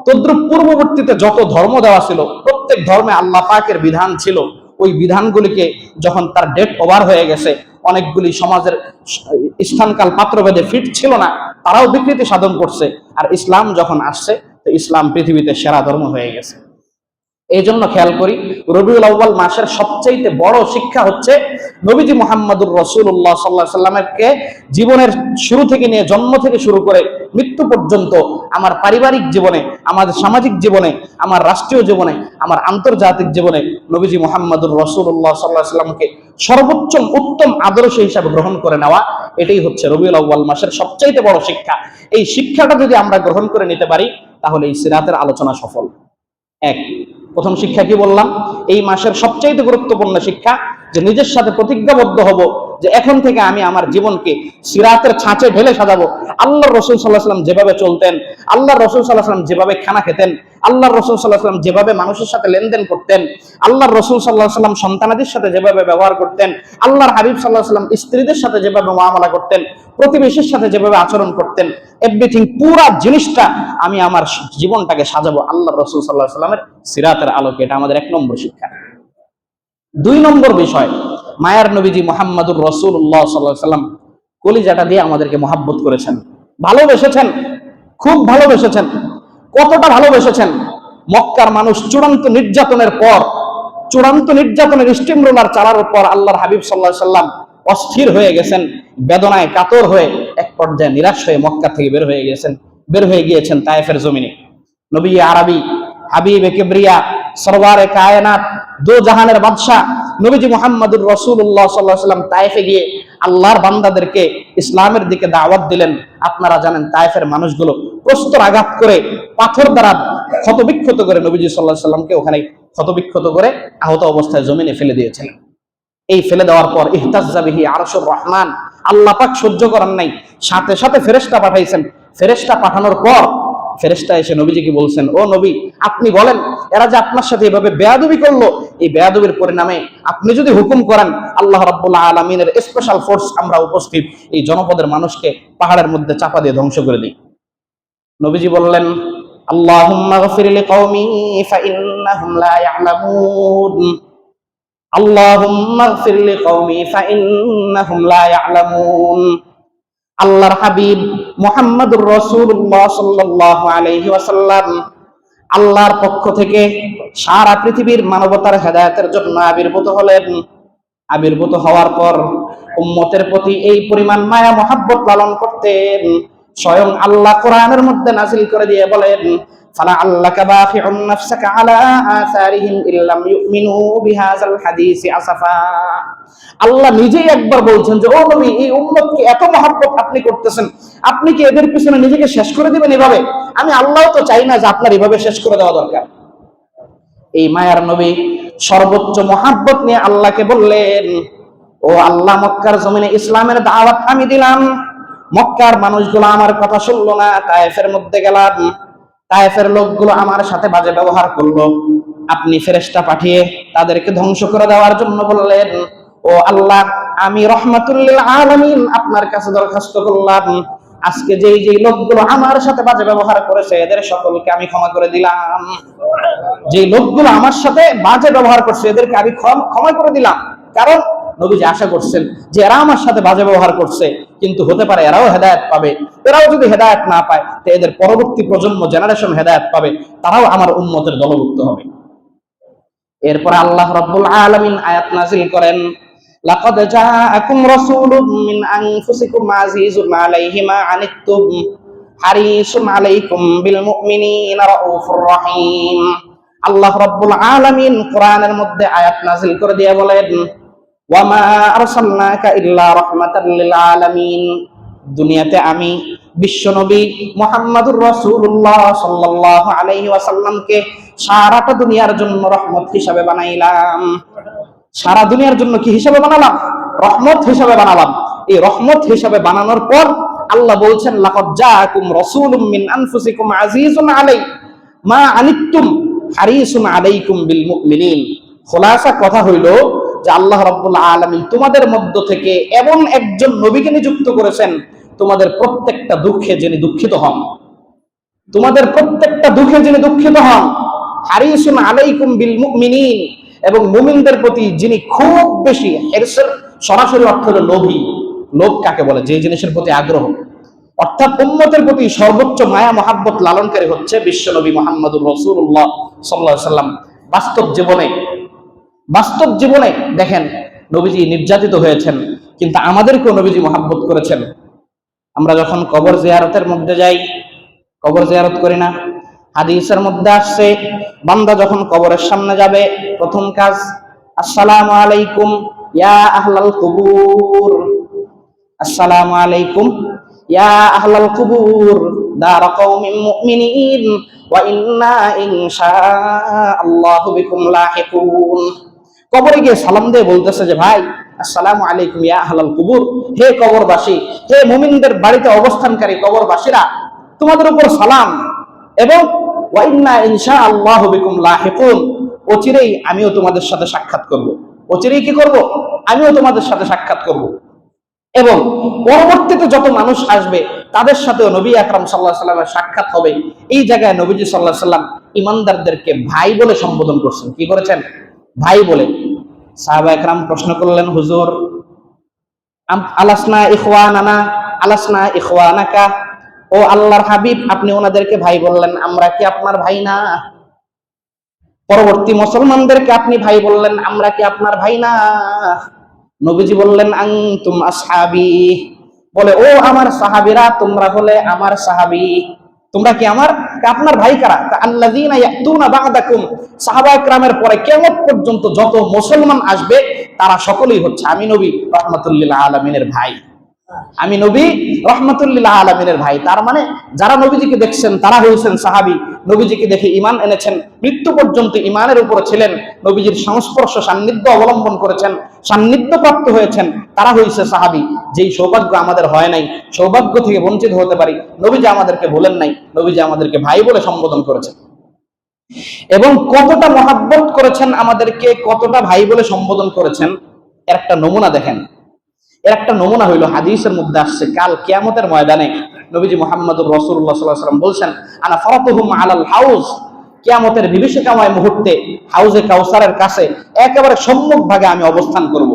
তদ্রুপ পূর্ববর্তীতে যত ধর্ম দেওয়া ছিল, প্রত্যেক ধর্মে আল্লাহ পাকের বিধান ছিল, ওই বিধানগুলিকে যখন তার ডেট ওভার হয়ে গেছে, অনেকগুলি সমাজের স্থানকাল পাত্রভেদে ফিট ছিল না, তারাও বিকৃতি সাধন করছে, আর ইসলাম যখন আসছে তো ইসলাম পৃথিবীতে সেরা ধর্ম হয়ে গেছে। এই জন্য খেয়াল করি, রবিউল আউয়াল মাসের সবচেয়ে বড় শিক্ষা হচ্ছে নবীজি মুহাম্মদুর রাসূলুল্লাহ সাল্লাল্লাহু আলাইহি সাল্লামকে জীবনের শুরু থেকে নিয়ে, জন্ম থেকে শুরু করে মৃত্যু পর্যন্ত, আমার পারিবারিক জীবনে, আমাদের সামাজিক জীবনে, আমার রাষ্ট্রীয় জীবনে, আমার আন্তর্জাতিক জীবনে নবীজি মুহাম্মদুর রাসূলুল্লাহ সাল্লাল্লাহু আলাইহি সাল্লামকে সর্বোচ্চ উত্তম আদর্শ হিসাবে গ্রহণ করে নেওয়া, এটাই হচ্ছে রবিউল আউয়াল মাসের সবচেয়ে বড় শিক্ষা। এই শিক্ষাটা যদি আমরা গ্রহণ করে নিতে পারি, তাহলে এই সিরাতের আলোচনা সফল। প্রথম শিক্ষা কি বললাম? এই মাসের সবচেয়ে গুরুত্বপূর্ণ শিক্ষা যে নিজের সাথে প্রতিজ্ঞাবদ্ধ হব যে এখন থেকে আমি আমার জীবনকে সিরাতের ছাঁচে ঢেলে সাজাবো। আল্লাহর রাসূল সাল্লাল্লাহু আলাইহি ওয়াসাল্লাম যেভাবে চলতেন, আল্লাহর রাসূল সাল্লাল্লাহু আলাইহি ওয়াসাল্লাম যেভাবে খানা খেতেন, আল্লাহর রাসূল সাল্লাল্লাহু আলাইহি ওয়াসাল্লাম যেভাবে মানুষের সাথে লেনদেন করতেন, আল্লাহর রাসূল সাল্লাল্লাহু আলাইহি ওয়াসাল্লাম সন্তানাদের সাথে যেভাবে ব্যবহার করতেন, আল্লাহর হাবিব সাল্লাল্লাহু আলাইহি ওয়াসাল্লাম স্ত্রীদের সাথে যেভাবে মুআমালা করতেন, প্রতিবেশীর সাথে যেভাবে আচরণ করতেন, এভরিথিং, পুরো জিনিসটা আমি আমার জীবনটাকে সাজাবো আল্লাহর রাসূল সাল্লাল্লাহু আলাইহি ওয়াসাল্লামের সিরাতের আলোকে। এটা আমাদের 1 নম্বর শিক্ষা। 2 নম্বর বিষয়, মায়ার নবীজি মুহাম্মদুর রাসূলুল্লাহ সাল্লাল্লাহু আলাইহি ওয়াসাল্লাম কলিজাটা দিয়ে আমাদেরকে মহব্বত করেছেন, ভালোবেসেছেন, খুব ভালোবেসেছেন। কতটা ভালোবেসেছেন? মক্কার মানুষ চূড়ান্ত নির্যাতনের পর, চূড়ান্ত নির্যাতনের স্টিম রোলার চালার পর আল্লাহর হাবিব সাল্লাল্লাহু আলাইহি ওয়াসাল্লাম অস্থির হয়ে গেছেন, বেদনায় কাতর হয়ে এক পর্যায়ে নিরাশ হয়ে মক্কা থেকে বের হয়ে গিয়েছেন তায়েফের জমিনে। নবী আরবি হাবিবে কিবরিয়া সরওয়ারে কায়নাত, দো জাহানের বাদশা নবীজি মুহাম্মদুর রাসূলুল্লাহ সাল্লাল্লাহু আলাইহি ওয়াসাল্লাম তায়েফে গিয়ে আল্লাহর বান্দাদেরকে ইসলামের দিকে দাওয়াত দিলেন। আপনারা জানেন তায়েফের মানুষগুলো প্রস্তর আঘাত করে, পাথর দ্বারা ক্ষতবিক্ষত করে নবীজি সাল্লাল্লাহু আলাইহি ওয়াসাল্লামকে ওখানে ক্ষতবিক্ষত করে আহত অবস্থায় জমিনে ফেলে দিয়েছিলেন। এই ফেলে দেওয়ার পর ইহতাজ্জা বিহি আরশুর রহমান, আল্লাহ পাক সহ্য করার নাই, সাথে সাথে ফেরেশতা পাঠাইছেন। ফেরেশতা পাঠানোর পর ফেরেশতা এসে নবীজিকে বলছেন, ও নবী, আপনি বলেন এরা যে আপনার সাথে এভাবে বেয়াদবি করলো, এই বেয়াদবির পরিণামে আপনি যদি হুকুম করেন, আল্লাহ রাব্বুল আলামিনের স্পেশাল ফোর্স আমরা উপস্থিত, এই জনপদের মানুষকে পাহাড়ের মধ্যে চাপা দিয়ে ধ্বংস করে দিই। নবীজি বললেন, আল্লাহুম্মা গফির লিকওমি ফাইন্নাহুম লা ইয়ালামুন, আল্লাহুম্মা গফির লিকওমি ফাইন্নাহুম লা ইয়ালামুন। আল্লাহর হাবিব মুহাম্মদুর রাসূলুল্লাহ সাল্লাল্লাহু আলাইহি ওয়াসাল্লাম আল্লাহর পক্ষ থেকে সারা পৃথিবীর মানবতার হেদায়েতের জন্য আবির্ভূত হলেন। আবির্ভূত হওয়ার পর উম্মতের প্রতি এই পরিমাণ মায়া মহাব্বত লালন করতেন, স্বয়ং আল্লাহ কোরআনের মধ্যে নাযিল করে দিয়ে বলেন, ফালাআল্লাকা বাখিউন নাফসাকা আলা আসারিহিম ইল্লাম ইউমিনু বিহাযাল হাদিসি আসাফা। আল্লাহ নিজেই একবার বলছেন যে, ও নবী, এই উম্মতকে এত মহব্বত আপনি করতেছেন, আপনি কি এদের পিছনে নিজেকে শেষ করে দিবেন এভাবে? আমি আল্লাহও তো চাই না যে আপনার এভাবে শেষ করে দেওয়া দরকার। এই মায়ার নবী সর্বোচ্চ মহাব্বত নিয়ে আল্লাহকে বললেন, ও আল্লাহ, মক্কার জমিনে ইসলামের দাওয়াত আমি দিলাম, মক্কার মানুষগুলো আমার কথা শুনলো না, তায়েফের মধ্যে গেলাম, তায়েফের লোকগুলো আমার সাথে বাজে ব্যবহার করলো, আপনি ফেরেশতা পাঠিয়ে তাদেরকে ধ্বংস করে দেওয়ার জন্য বললেন। ও আল্লাহ, আমি রহমাতুল লিল আলামিন আপনার কাছে দরখাস্ত করলাম, আজকে যেই যেই লোকগুলো আমার সাথে বাজে ব্যবহার করেছে এদের সকলকে আমি ক্ষমা করে দিলাম। যে লোকগুলো আমার সাথে বাজে ব্যবহার করছে এদেরকে আমি ক্ষমা করে দিলাম। কারণ নবীজি আশা করছেন যে এরা আমার সাথে বাজে ব্যবহার করছে, কিন্তু হতে পারে এরাও হেদায়েত পাবে, এরাও যদি হেদায়েত না পায় তো এদের পরবর্তী প্রজন্ম জেনারেশন হেদায়েত পাবে, তারাও আমার উম্মতের দলভুক্ত হবে। এরপর আল্লাহ রাব্বুল আলামিন আয়াত নাযিল করেন, লাকাদ জাআকুম রাসূলুম মিন আনফুসিকুম আজিজুন আলাইহি মা আনিতুম হারিসুন আলাইকুম বিল মুমিনিনা রাউফুর রহিম। আল্লাহ রাব্বুল আলামিন কোরআনের মধ্যে আয়াত নাযিল করে দিয়ে বলেন, ওয়া মা আরসালনাকা ইল্লা রাহমাতাল লিল আলামিন। দুনিয়াতে আমি বিশ্বনবী মুহাম্মদুর রাসূলুল্লাহ সাল্লাল্লাহু আলাইহি ওয়াসাল্লামকে সারাটা দুনিয়ার জন্য রহমত হিসাবে বানাইলাম। সারা দুনিয়ার জন্য কি হিসাবে বানালাম? রহমত হিসাবে বানালাম। এই রহমত হিসাবে বানানোর পর আল্লাহ বলছেন, লাকাদ জাআকুম রাসূলুম মিন আনফুসিকুম আজিজুন আলাই মা আনিতুম হারিসুন আলাইকুম বিল মুমিনিন। খোলাসা কথা হইল যে আল্লাহ রাব্বুল আলামিন তোমাদের মধ্য থেকে এমন একজন নবীকে নিযুক্ত করেছেন, তোমাদের প্রত্যেকটা দুঃখে যিনি দুঃখিত হন, তোমাদের প্রত্যেকটা দুঃখে যিনি দুঃখিত হন, হারিসুন আলাইকুম বিল মুমিনিন, এবং মুমিনদের প্রতি যিনি খুব বেশি, হিরসের সরাসরি অর্থ হলো লোভী। লোভ কাকে বলে? যে জিনিসের প্রতি আগ্রহ, অর্থাৎ উম্মতের প্রতি সর্বোচ্চ মায়া মহাব্বত লালনকারী হচ্ছে বিশ্বনবী মুহাম্মদুর রাসূলুল্লাহ সাল্লাল্লাহু আলাইহি ওয়াসাল্লাম। বাস্তব জীবনে দেখেন নবীজি নির্যাতিত হয়েছেন, কিন্তু আমাদেরকেও নবীজি মহাব্বত করেছেন। আমরা যখন কবর জিয়ারতের মধ্যে যাই, কবর জিয়ারত করি না? হাদিসের মধ্যে আসছে, বান্দা যখন কবরের সামনে যাবে প্রথম কাজ, আসসালামু আলাইকুম ইয়া আহলাল কুবুর, আসসালামু আলাইকুম ইয়া আহলাল কুবুর দার কওমিন মুমিনিন ওয়া ইন্না ইনশাআল্লাহু বিকুম লাহিকুন। কবরে গিয়ে সালাম দিয়ে বলতেছে যে, ভাই আসসালামু আলাইকুম ইয়া আহলাল কুবুর, হে কবরবাসী, হে মুমিনদের বাড়িতে অবস্থানকারী কবরবাসীরা, তোমাদের উপর সালাম, এবং ওয়া ইন্না ইনশাআল্লাহু বিকুম লাহিকুন, অচিরেই আমিও তোমাদের সাথে সাক্ষাৎ করব। অচিরেই কি করব? আমিও তোমাদের সাথে সাক্ষাৎ করব। এবং পরবর্তীতে যত মানুষ আসবে তাদের সাথেও নবী আকরাম সাল্লাল্লাহু আলাইহি ওয়াসাল্লামের সাক্ষাৎ হবে। এই জায়গায় নবীজি সাল্লাল্লাহু আলাইহি ওয়াসাল্লাম ইমানদারদেরকে ভাই বলে সম্বোধন করছেন। কি করেছেন? ভাই বলে। সাহাবা একরাম প্রশ্ন করলেন, হুজুর, আলাসনা ইখওয়ানানা আলাসনা ইখওয়ানাকা, ও আল্লাহর হাবিব, আপনি ওনাদেরকে ভাই বললেন, আমরা কি আপনার ভাই না? পরবর্তী মুসলমানদেরকে আপনি ভাই বললেন, আমরা কি আপনার ভাই না? নবীজি বললেন, আনতুম আসহাবি, বলে ও আমার সাহাবীরা, তোমরা হলে আমার সাহাবী, তোমরা কি আমার? আপনার ভাই কারা? আল্লাযীনা ইয়াতুনা বা'দাকুম, সাহাবায়ে কেরামের পরে কিয়ামত পর্যন্ত যত মুসলমান আসবে তারা সকলেই হচ্ছে আমি নবী রাহমাতুল লিল আলামিনের ভাই। আমি নবী রাহমাতুল লিল আলামিনের ভাই। তার মানে যারা নবীজিকে দেখছেন তারা হয়েছেন সাহাবী, নবীজিকে দেখে ঈমান এনেছেন, মৃত্যু পর্যন্ত ঈমানের উপর ছিলেন, নবীজির সংস্পর্শ সান্নিধ্য অবলম্বন করেছেন, সান্নিধ্য প্রাপ্ত হয়েছেন, তারা হয়েছে সাহাবী। যেই সৌভাগ্য আমাদের হয় নাই, সৌভাগ্য থেকে বঞ্চিত হতে পারি। নবীজি আমাদেরকে বলেন নাই, নবীজি আমাদেরকে ভাই বলে সম্বোধন করেছেন এবং কতটা মহাব্বত করেছেন আমাদেরকে, কতটা ভাই বলে সম্বোধন করেছেন এর একটা নমুনা দেখেন। এর একটা নমুনা হইল হাদিসের মধ্যে আসছে, কাল কিয়ামতের ময়দানে নবীজি মুহাম্মদুর রাসূলুল্লাহ সাল্লাল্লাহু আলাইহি ওয়াসাল্লাম বলছেন, আনা ফারাতুহুম আলাল হাউজ, কিয়ামতের বিভীষিকাময় মুহূর্তে হাউজে কাউসারের কাছে একেবারে সম্মুখ ভাগে আমি অবস্থান করব।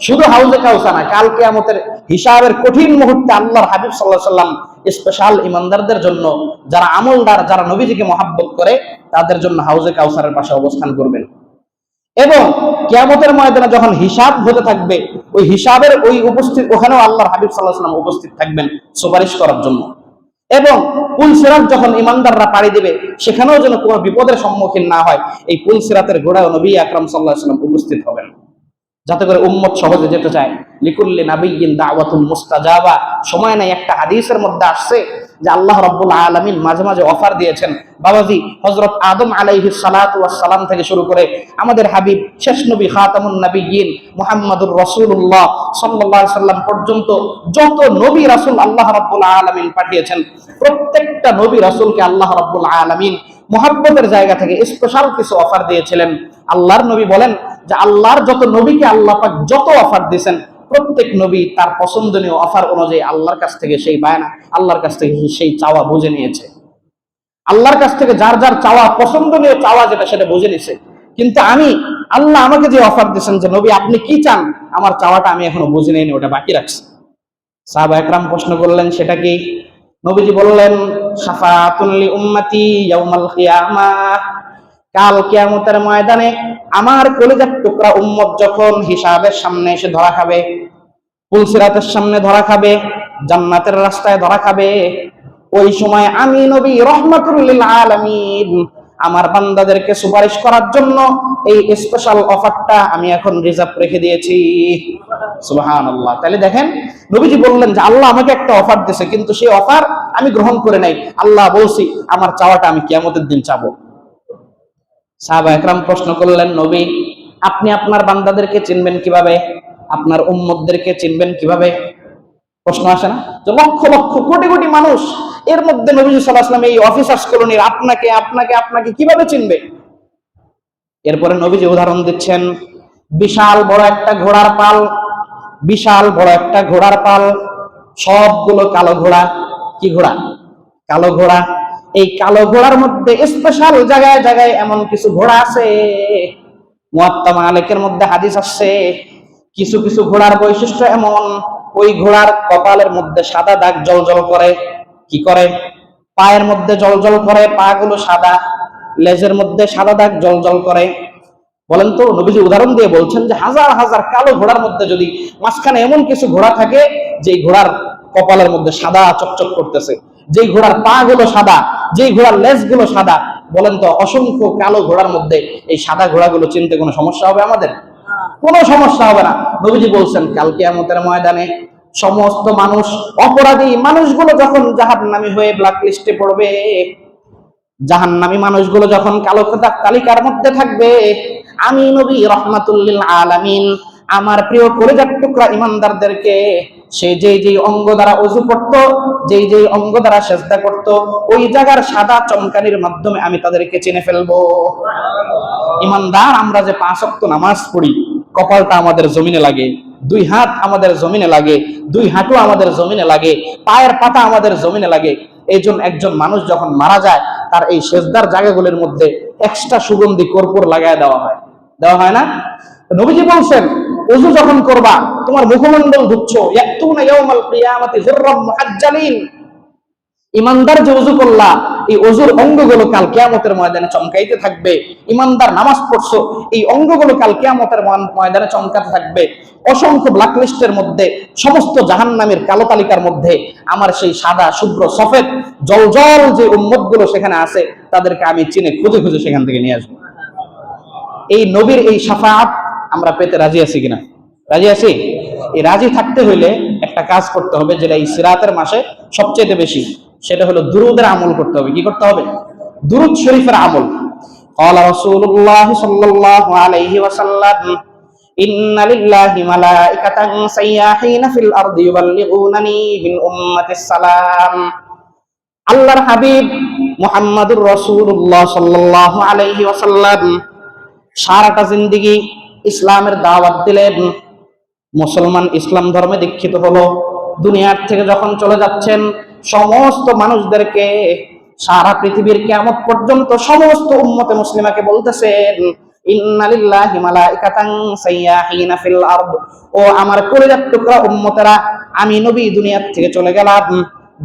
শুধু হাউজে কাউসার না, কাল কিয়ামতের হিসাবের কঠিন মুহূর্তে আল্লাহর হাবিব সাল্লাল্লাহু আলাইহি ওয়াসাল্লাম স্পেশাল ইমানদারদের জন্য, যারা আমলদার, যারা নবীজিকে মহব্বত করে, তাদের জন্য হাউজে কাউসারের পাশে অবস্থান করবেন। এবং কিয়ামতের ময়দানে যখন হিসাব হতে থাকবে, ওই হিসাবের ওই উপস্থিত, ওখানেও আল্লাহর হাবিব সাল্লাল্লাহু আলাইহি ওয়াসাল্লাম উপস্থিত থাকবেন সুপারিশ করার জন্য। এবং পুল সিরাত যখন ইমানদাররা পাড়ি দেবে, সেখানেও যেন কোনো বিপদের সম্মুখীন না হয়, এই পুল সিরাতের ঘোড়ায় নবী আকরাম সাল্লাল্লাহু আলাইহি ওয়াসাল্লাম উপস্থিত হবেন, যাতে করে উম্মত সহজে যেতে চায়। লিকুল্লি নাবিয়্যিন দাওয়াতুন মুস্তাজাবা, সময় নাই। একটা হাদিসের মধ্যে আসছে যে আল্লাহ রাব্বুল আলামিন মাঝে মাঝে অফার দিয়েছেন। বাবাজি, হযরত আদম আলাইহিস সালাতু ওয়াস সালাম থেকে শুরু করে আমাদের হাবিব শেষ নবী খাতামুন নাবিয়্যিন মুহাম্মদুর রাসূলুল্লাহ সাল্লাল্লাহু আলাইহি সাল্লাম পর্যন্ত যত নবী রাসূল আল্লাহ রাব্বুল আলামিন পাঠিয়েছেন, প্রত্যেকটা নবী রাসূলকে আল্লাহ রাব্বুল আলামিন মুহাব্বতের জায়গা থেকে স্পেশাল কিছু অফার দিয়েছিলেন। আল্লাহর নবী বলেন যে আল্লাহর যত নবীকে আল্লাহ পাক যত অফার দিয়েছেন, প্রত্যেক নবী তার পছন্দনীয় অফার অনুযায়ী আল্লাহর কাছ থেকে সেই বায়না, আল্লাহর কাছ থেকে সেই চাওয়া বুঝে নিয়েছে। আল্লাহর কাছ থেকে যার যার চাওয়া, পছন্দনীয় চাওয়া যেটা, সেটা বুঝে নিছে। কিন্তু আমি, আল্লাহ আমাকে যে অফার দিয়েছেন যে নবী আপনি কি চান, আমার চাওয়াটা আমি এখনো বুঝে নিইনি, ওটা বাকি রাখছি। সাহাবা একরাম প্রশ্ন করলেন, সেটা কি? নবীজি বললেন, শাফাআতুল লি উম্মতি ইয়াউমাল কিয়ামাহ, কাল কিয়ামতের ময়দানে আমার কলিজার টুকরা উম্মত যখন হিসাবের সামনে এসে ধরা খাবে, পুলসিরাতের সামনে ধরা খাবে, জান্নাতের রাস্তায় ধরা খাবে, ওই সময় আমি নবী রাহমাতুল লিল আলামিন আমার বান্দাদেরকে সুপারিশ করার জন্য এই স্পেশাল অফারটা আমি এখন রিজার্ভ রেখে দিয়েছি। সুবহানাল্লাহ। তাহলে দেখেন, নবীজি বললেন যে আল্লাহ আমাকে একটা অফার দিয়েছে, কিন্তু সেই অফার আমি গ্রহণ করে নাই। আল্লাহ বলছি আমার চাওয়াটা আমি কিয়ামতের দিন চাবো। সাহাবা একরাম প্রশ্ন করলেন, নবী আপনি আপনার বান্দাদেরকে চিনবেন কিভাবে, আপনার উম্মতদেরকে চিনবেন কিভাবে? প্রশ্ন আসে না যে লক্ষ লক্ষ কোটি কোটি মানুষ, এর মধ্যে নবীজি সাল্লাল্লাহু আলাইহি ওয়াসাল্লাম এই অফিসার্স কলোনির আপনাকে আপনাকে আপনাকে কিভাবে চিনবে? এরপরে নবীজি উদাহরণ দিচ্ছেন, বিশাল বড় একটা ঘোড়ার পাল, বিশাল বড় একটা ঘোড়ার পাল, সবগুলো কালো ঘোড়া। কি ঘোড়া? কালো ঘোড়া। এই কালো ঘোড়ার মধ্যে স্পেশাল জায়গায় জায়গায় এমন কিছু ঘোড়া আছে, মুয়াত্তা মালিকের মধ্যে হাদিস আসছে, কিছু কিছু ঘোড়ার বৈশিষ্ট্য এমন, ওই ঘোড়ার কপালের মধ্যে সাদা দাগ জলজল করে। কি করে? পায়ের মধ্যে জলজল করে, পা গুলো সাদা, লেজের মধ্যে সাদা দাগ জলজল করে। বলেন তো, নবীজি উদাহরণ দিয়ে বলছেন যে হাজার হাজার কালো ঘোড়ার মধ্যে যদি মাঝখানে এমন কিছু ঘোড়া থাকে যে ঘোড়ার কপালের মধ্যে সাদা চকচক করতেছে, যেই ঘোড়ার পা গুলো সাদা, যেই ঘোড়ার লেজ গুলো সাদা, বলেন তো অসংখ্য কালো ঘোড়ার মধ্যে এই সাদা ঘোড়াগুলো চিনতে কোনো সমস্যা হবে আমাদের? কোনো সমস্যা হবে না। নবীজি বলছেন কাল কিয়ামতের ময়দানে সমস্ত মানুষ, অপরাধী মানুষগুলো যখন জাহান্নামী হয়ে ব্ল্যাক লিস্টে পড়বে, জাহান্নামী মানুষগুলো যখন কালো তালিকার মধ্যে থাকবে, আমি নবী রাহমাতুল লিল আলামিন আমার প্রিয় কলিজার টুকরা ইমানদারদেরকে সে যেই যেই অঙ্গ দ্বারা ওযু করত, যেই যেই অঙ্গ দ্বারা সিজদা করত, ওই জায়গার সাদা চমকানির মাধ্যমে আমি তাদেরকে চিনে ফেলবো। ইমানদার আমরা যে 5 ওয়াক্ত নামাজ পড়ি, কপালটা আমাদের জমিনে লাগে, 2 হাত আমাদের জমিনে লাগে, 2 হাঁটু আমাদের জমিনে লাগে, পায়ের পাতা আমাদের জমিনে লাগে। এইজন একজন মানুষ যখন মারা যায়, তার এই সিজদার জায়গাগুলোর মধ্যে এক্সট্রা সুগন্ধি কর্পূর লাগায় দেওয়া হয়, দেওয়া হয় না? নবীজি বলছেন ওযু যখন করবা, তোমার মুখমণ্ডল ধুচ্ছো, ইয়াতুনা ইয়াউমাল কিয়ামাতি যুররাম মুহাজ্জালিন, ইমানদার যে ওযু করলা, এই অজুর অঙ্গগুলো কাল কিয়ামতের ময়দানে চমকাইতে থাকবে। ইমানদার নামাজ পড়ছো, এই অঙ্গগুলো কাল কিয়ামতের ময়দানে চমকাতে থাকবে। অসংখ্য ব্ল্যাকলিস্টের মধ্যে, সমস্ত জাহান্নামের কালো তালিকার মধ্যে আমার সেই সাদা শুভ্র সফেদ জলজল যে উম্মতগুলো সেখানে আছে, তাদেরকে আমি চিনে খুঁজে খুঁজে সেখান থেকে নিয়ে আসবো। এই নবীর এই শাফাআত আমরা পেতে রাজি আছি কিনা? রাজি আছি? এই রাজি থাকতে হইলে একটা কাজ করতে হবে, যেটা এই সিরাতের মাসে সবচেয়ে বেশি, সেটা হলো দুরুদের আমল করতে হবে। কি করতে হবে? দুরুদ শরীফের আমল। قال رسول الله صلى الله عليه وسلم إن لله ملائكة سياحين في الأرض يبلغونني من أمة السلام। আল্লাহর হাবিব মুহাম্মাদুর রাসূলুল্লাহ সাল্লাল্লাহু আলাইহি ওয়াসাল্লাম সারাটা জিন্দেগি ইসলামের দাওয়াত দিলেন। মুসলমান ইসলাম ধর্মে দীক্ষিত হলো। দুনিয়ার থেকে যখন চলে যাচ্ছেন, সমস্ত মানুষদেরকে, সারা পৃথিবীর কিয়ামত পর্যন্ত সমস্ত উম্মতে মুসলিমাকে বলতেছেন, ইন্না লিল্লাহি মালাইকাতান সাইয়াহিনা ফিল আরদ। ও আমার কলিজার টুকরা উম্মতেরা, আমি নবী দুনিয়ার থেকে চলে গেলাম,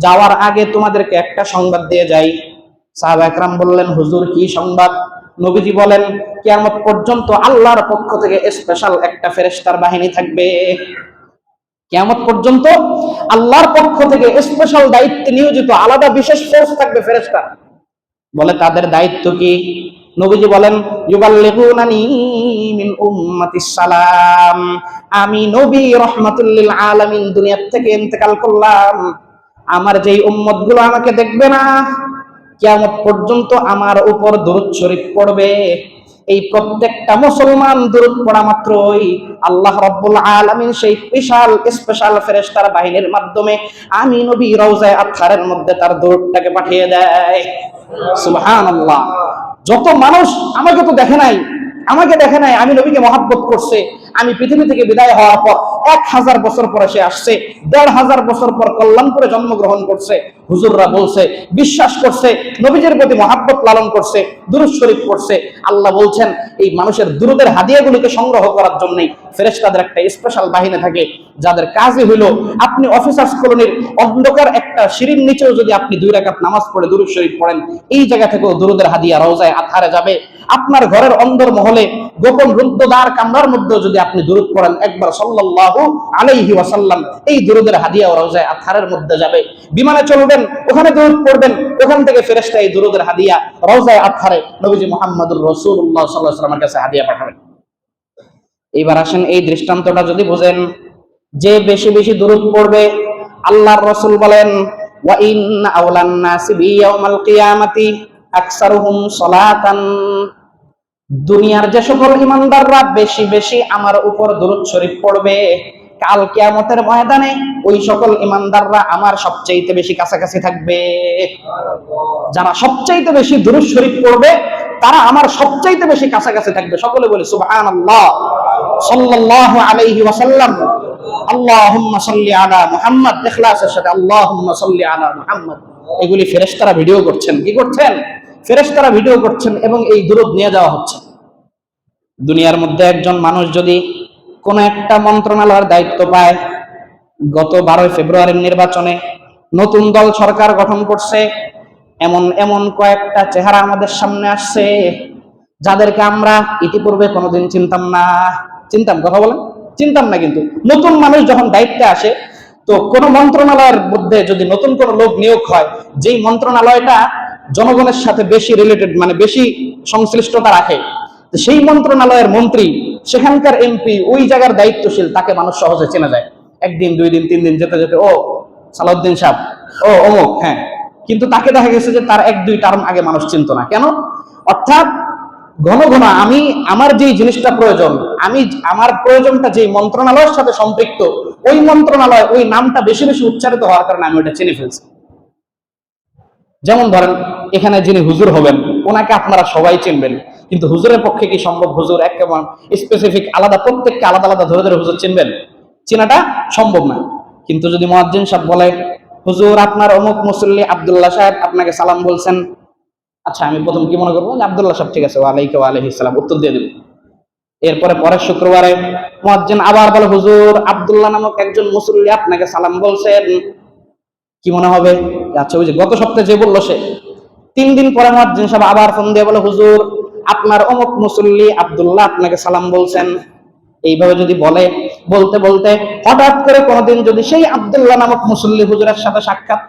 যাওয়ার আগে তোমাদেরকে একটা সংবাদ দিয়ে যাই। সাহাবা একরাম বললেন, হুজুর কি সংবাদ? নবীজি বলেন, কিয়ামত পর্যন্ত আল্লাহর পক্ষ থেকে স্পেশাল একটা ফেরেশতার বাহিনী থাকবে। কিয়ামত পর্যন্ত আল্লাহর পক্ষ থেকে স্পেশাল দায়িত্বে নিয়োজিত আলাদা বিশেষ ফোর্স থাকবে ফেরেশতা। বলে তাদের দায়িত্ব কি? নবীজি বলেন, ইউবাল্লিগুনানি মিন উম্মাতিস সালাম। আমি নবী রাহমাতুল লিল আলামিন দুনিয়া থেকে ইন্তেকাল করলাম, আমার যেই উম্মতগুলো আমাকে দেখবে না, কিয়ামত পর্যন্ত আমার উপর দুরূদ শরীফ পড়বে, এই প্রত্যেকটা মুসলমান দুরূদ পড়া মাত্রই আল্লাহ রাব্বুল আলামিন সেই বিশাল স্পেশাল ফেরেশতার বাহিনীর মাধ্যমে আমি নবী রওজায়ে আতহারের মধ্যে তার দুরূদটাকে পাঠিয়ে দেয়। সুবহানাল্লাহ। যত মানুষ আমাকে তো দেখে নাই, আমি নবীকে মহব্বত করছে, আমি পৃথিবী থেকে বিদায় হওয়ার পর 1000 বছর পরে সে আসছে, 1500 বছর পর কল্যাণপুরে জন্মগ্রহণ করছে, হুজুররা বলছে, বিশ্বাস করছে, নবীজির প্রতি মহব্বত লালন করছে, দুরূদ শরীফ পড়ছে। আল্লাহ বলছেন, এই মানুষের দুরূদের হাদিয়াগুলিকে সংগ্রহ করার জন্যই ফেরেশতাদের একটা স্পেশাল বাহিনী থাকে, যাদের কাজই হলো, আপনি অফিসার্স কলোনির অন্ধকার একটা সিঁড়ির নিচেও যদি আপনি 2 রাকাত নামাজ পড়ে দুরূদ শরীফ পড়েন, এই জায়গা থেকেও দুরূদের হাদিয়া রওজায়ে আতহারে যাবে। আপনার ঘরের অন্দর মহলে গোপন রুদ্ধদ্বার কামরার মধ্যে যদি আপনি দুরূদ পড়েন একবার সাল্লাল্লাহু আলাইহি ওয়াসাল্লাম, এই দুরূদের হাদিয়া রওজায়ে আতহারের মধ্যে যাবে। বিমানে চলবেন, ওখানে দুরূদ পড়বেন, ওখান থেকে ফেরেশতা এই দুরূদের হাদিয়া রওজায়ে আতহারে নবীজি মুহাম্মদুর রাসূলুল্লাহ সাল্লাল্লাহু আলাইহি ওয়াসাল্লামের কাছে হাদিয়া পাঠাবেন। এইবার আসেন, এই দৃষ্টান্তটা যদি বুঝেন, যে বেশি বেশি দুরূদ পড়বে, আল্লাহর রাসূল বলেন, ওয়া ইন্না আওলান নাসি বিয়াউমাল কিয়ামাতি আকসারুহুম সালাতান। দুনিয়ার যে সকল ইমানদাররা বেশি বেশি আমার উপর দুরূদ শরীফ পড়বে, কাল কিয়ামতের ময়দানে ওই সকল ইমানদাররা আমার সবচেয়ে বেশি কাছাকাছি থাকবে। যারা সবচেয়ে বেশি দুরূদ শরীফ পড়বে, তারা আমার সবচেয়ে বেশি কাছাকাছি থাকবে। সকলে বলি সুবহানাল্লাহ, সাল্লাল্লাহু আলাইহি ওয়াসাল্লাম। আল্লাহুম্মা সাল্লি আলা মুহাম্মদ, ইখলাসের সাথে আল্লাহুম্মা সাল্লি আলা মুহাম্মদ। এগুলি ফেরেশতারা ভিডিও করছেন। কি করছেন? ফেরেশতারা ভিডিও করছেন এবং এই দুরূদ নিয়ে যাওয়া হচ্ছে। দুনিয়ার মধ্যে একজন মানুষ যদি কোন একটা মন্ত্রণালয়ের দায়িত্ব পায়, গত 12 ফেব্রুয়ারির নির্বাচনে নতুন দল সরকার গঠন করছে, এমন এমন কয়েকটা চেহারা আমাদের সামনে আসছে, যাদেরকে আমরা ইতিপূর্বে কোনোদিন চিনতাম না। কথা বলেন, চিনতাম না। কিন্তু নতুন মানুষ যখন দায়িত্বে আসে, তো কোন মন্ত্রণালয়ের মধ্যে যদি নতুন কোন লোক নিয়োগ হয়, যেই মন্ত্রণালয়টা জনগণের সাথে বেশি রিলেটেড, মানে বেশি সংশ্লিষ্টতা রাখে, সেই মন্ত্রণালয়ের মন্ত্রী, সেখানকার এমপি, ওই জায়গার দায়িত্বশীল, তাকে মানুষ সহজে চেনা যায়। 1 দিন 2 দিন 3 দিন যেতে যেতে, ও সালাউদ্দিন সাহেব, ও অমুক, হ্যাঁ। কিন্তু তাকে দেখা গেছে যে তার 1-2 টার্ম আগে মানুষ চিনত না। কেন? অর্থাৎ ঘন ঘন আমি আমার যেই জিনিসটা প্রয়োজন, আমার প্রয়োজনটা যেই মন্ত্রণালয়ের সাথে সম্পৃক্ত, ওই মন্ত্রণালয়, ওই নামটা বেশি বেশি উচ্চারিত হওয়ার কারণে আমি ওটা চিনে ফেলছি। যেমন ধরেন, এখানে যিনি হুজুর হবেন, ওনাকে আপনারা সবাই চিনবেন, কিন্তু হুজুরের পক্ষে কি সম্ভব হুজুর একেবারে স্পেসিফিক আলাদা, প্রত্যেককে আলাদা আলাদা ধরে ধরে হুজুর চিনবেন? চেনাটা সম্ভব না। কিন্তু যদি মুয়াজ্জিন সাহেব বলে, হুজুর আপনার অমুক মুসল্লি আব্দুল্লাহ সাহেব আপনাকে সালাম বলছেন, আচ্ছা আমি প্রথম কি মনে করবো, আব্দুল্লাহ সাহেব, ঠিক আছে, ওয়ালাইকুম ওয়া আলাইহিস সালাম, উত্তর দিয়ে দেব। এরপরে পরের শুক্রবারে মুয়াজ্জিন আবার বলে, হুজুর আব্দুল্লাহ নামক একজন মুসল্লি আপনাকে সালাম বলছেন, কি মনে হবে? আচ্ছা, ওই যে গত সপ্তাহে যে বললো সে। 3 দিন পরে মুয়াজ্জিন সাহেব আবার ফোন দিয়ে বলে, হুজুর আপনার অমুক মুসল্লি আব্দুল্লাহ আপনাকে সালাম বলছেন। এইভাবে যদি বলতে বলতে হঠাৎ করে কোনদিন যদি সেই আব্দুল্লাহ নামক মুসল্লি হুজুরের সাথে সাক্ষাৎ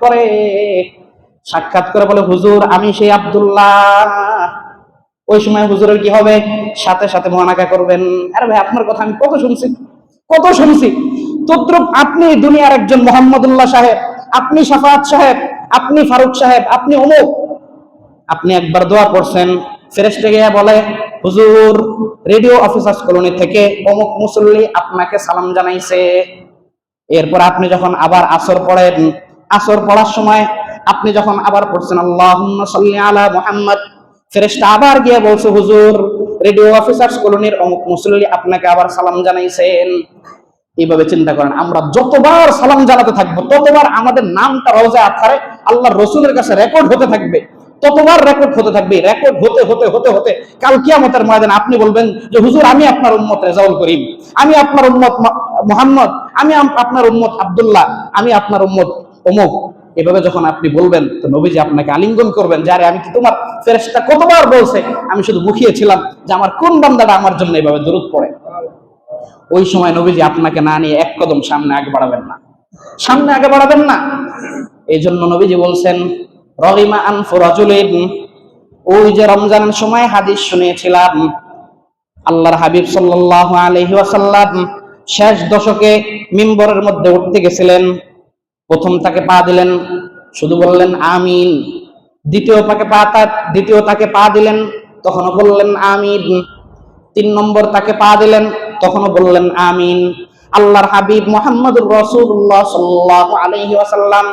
করে বলে, হুজুর আমি সেই আব্দুল্লাহ, ওই সময় হুজুরের কি হবে? সাথে সাথে মুআনাকা করবেন, আরে ভাই আপনার কথা আমি কত শুনছি। তদ্রুপ আপনি দুনিয়ার একজন মোহাম্মদুল্লাহ সাহেব, আপনি শাফাআত সাহেব, আপনি ফারুক সাহেব, আপনি অমুক, আপনি একবার দোয়া করছেন, ফেরেশতা গিয়ে বলে, হুজুর রেডিও অফিসার্স কলোনি থেকে অমুক মুসল্লি আপনাকে সালাম জানাইছে। এরপর আপনি যখন আবার আসর পড়েন, আসর পড়ার সময় আপনি যখন আবার পড়ছেন আল্লাহুম্মা সাল্লি আলা মুহাম্মদ, ফেরেশতা আবার গিয়ে বলছে, হুজুর রেডিও অফিসার্স কলোনির অমুক মুসল্লি আপনাকে আবার সালাম জানাইছেন। এইভাবে চিন্তা করেন, আমরা যতবার সালাম জানাতে থাকবো ততবার আমাদের নামটা রওজায়ে আতহারে আল্লাহর রাসূলের কাছে রেকর্ড হতে থাকবে, ততবার রেকর্ড হতে থাকবে। রেকর্ড হতে হতে কাল কিয়ামতের ময়দানে আপনি বলবেন যে হুজুর আমি আপনার উম্মত রেজাউল করিম, আমি আপনার উম্মত মুহাম্মদ, আমি আপনার উম্মত আব্দুল্লাহ, আমি আপনার উম্মত অমুক। এভাবে যখন আপনি বলবেন তো নবীজি আপনাকে আলিঙ্গন করবেন, যারে আমি কি তোমার ফেরেশতা কতবার বলছে, আমি শুধু মুখিয়েছিলাম যে আমার কোন বান্দাটা আমার জন্য এভাবে দরুদ পড়ে। ওই সময় নবীজি আপনাকে না নিয়ে এক কদম সামনে আগে বাড়াবেন না। এই জন্য নবীজি বলছেন, রহিমা আনফু রাজুলিন, ওই যে রমজানের সময় হাদিস শুনিয়েছিলাম, আল্লাহর হাবিব সাল্লাল্লাহু আলাইহি ওয়াসাল্লাম শেষ দশকে মিম্বরের মধ্যে উঠতে গেছিলেন। প্রথম তাকে পা দিলেন, শুধু বললেন আমিন। দ্বিতীয় তাকে পা দিলেন, তখনও বললেন আমিন। 3 নম্বর তাকে পা দিলেন, তখনও বললেন আমিন। আল্লাহর হাবিব মুহাম্মদুর রাসূলুল্লাহ সাল্লাল্লাহু আলাইহি ওয়াসাল্লাম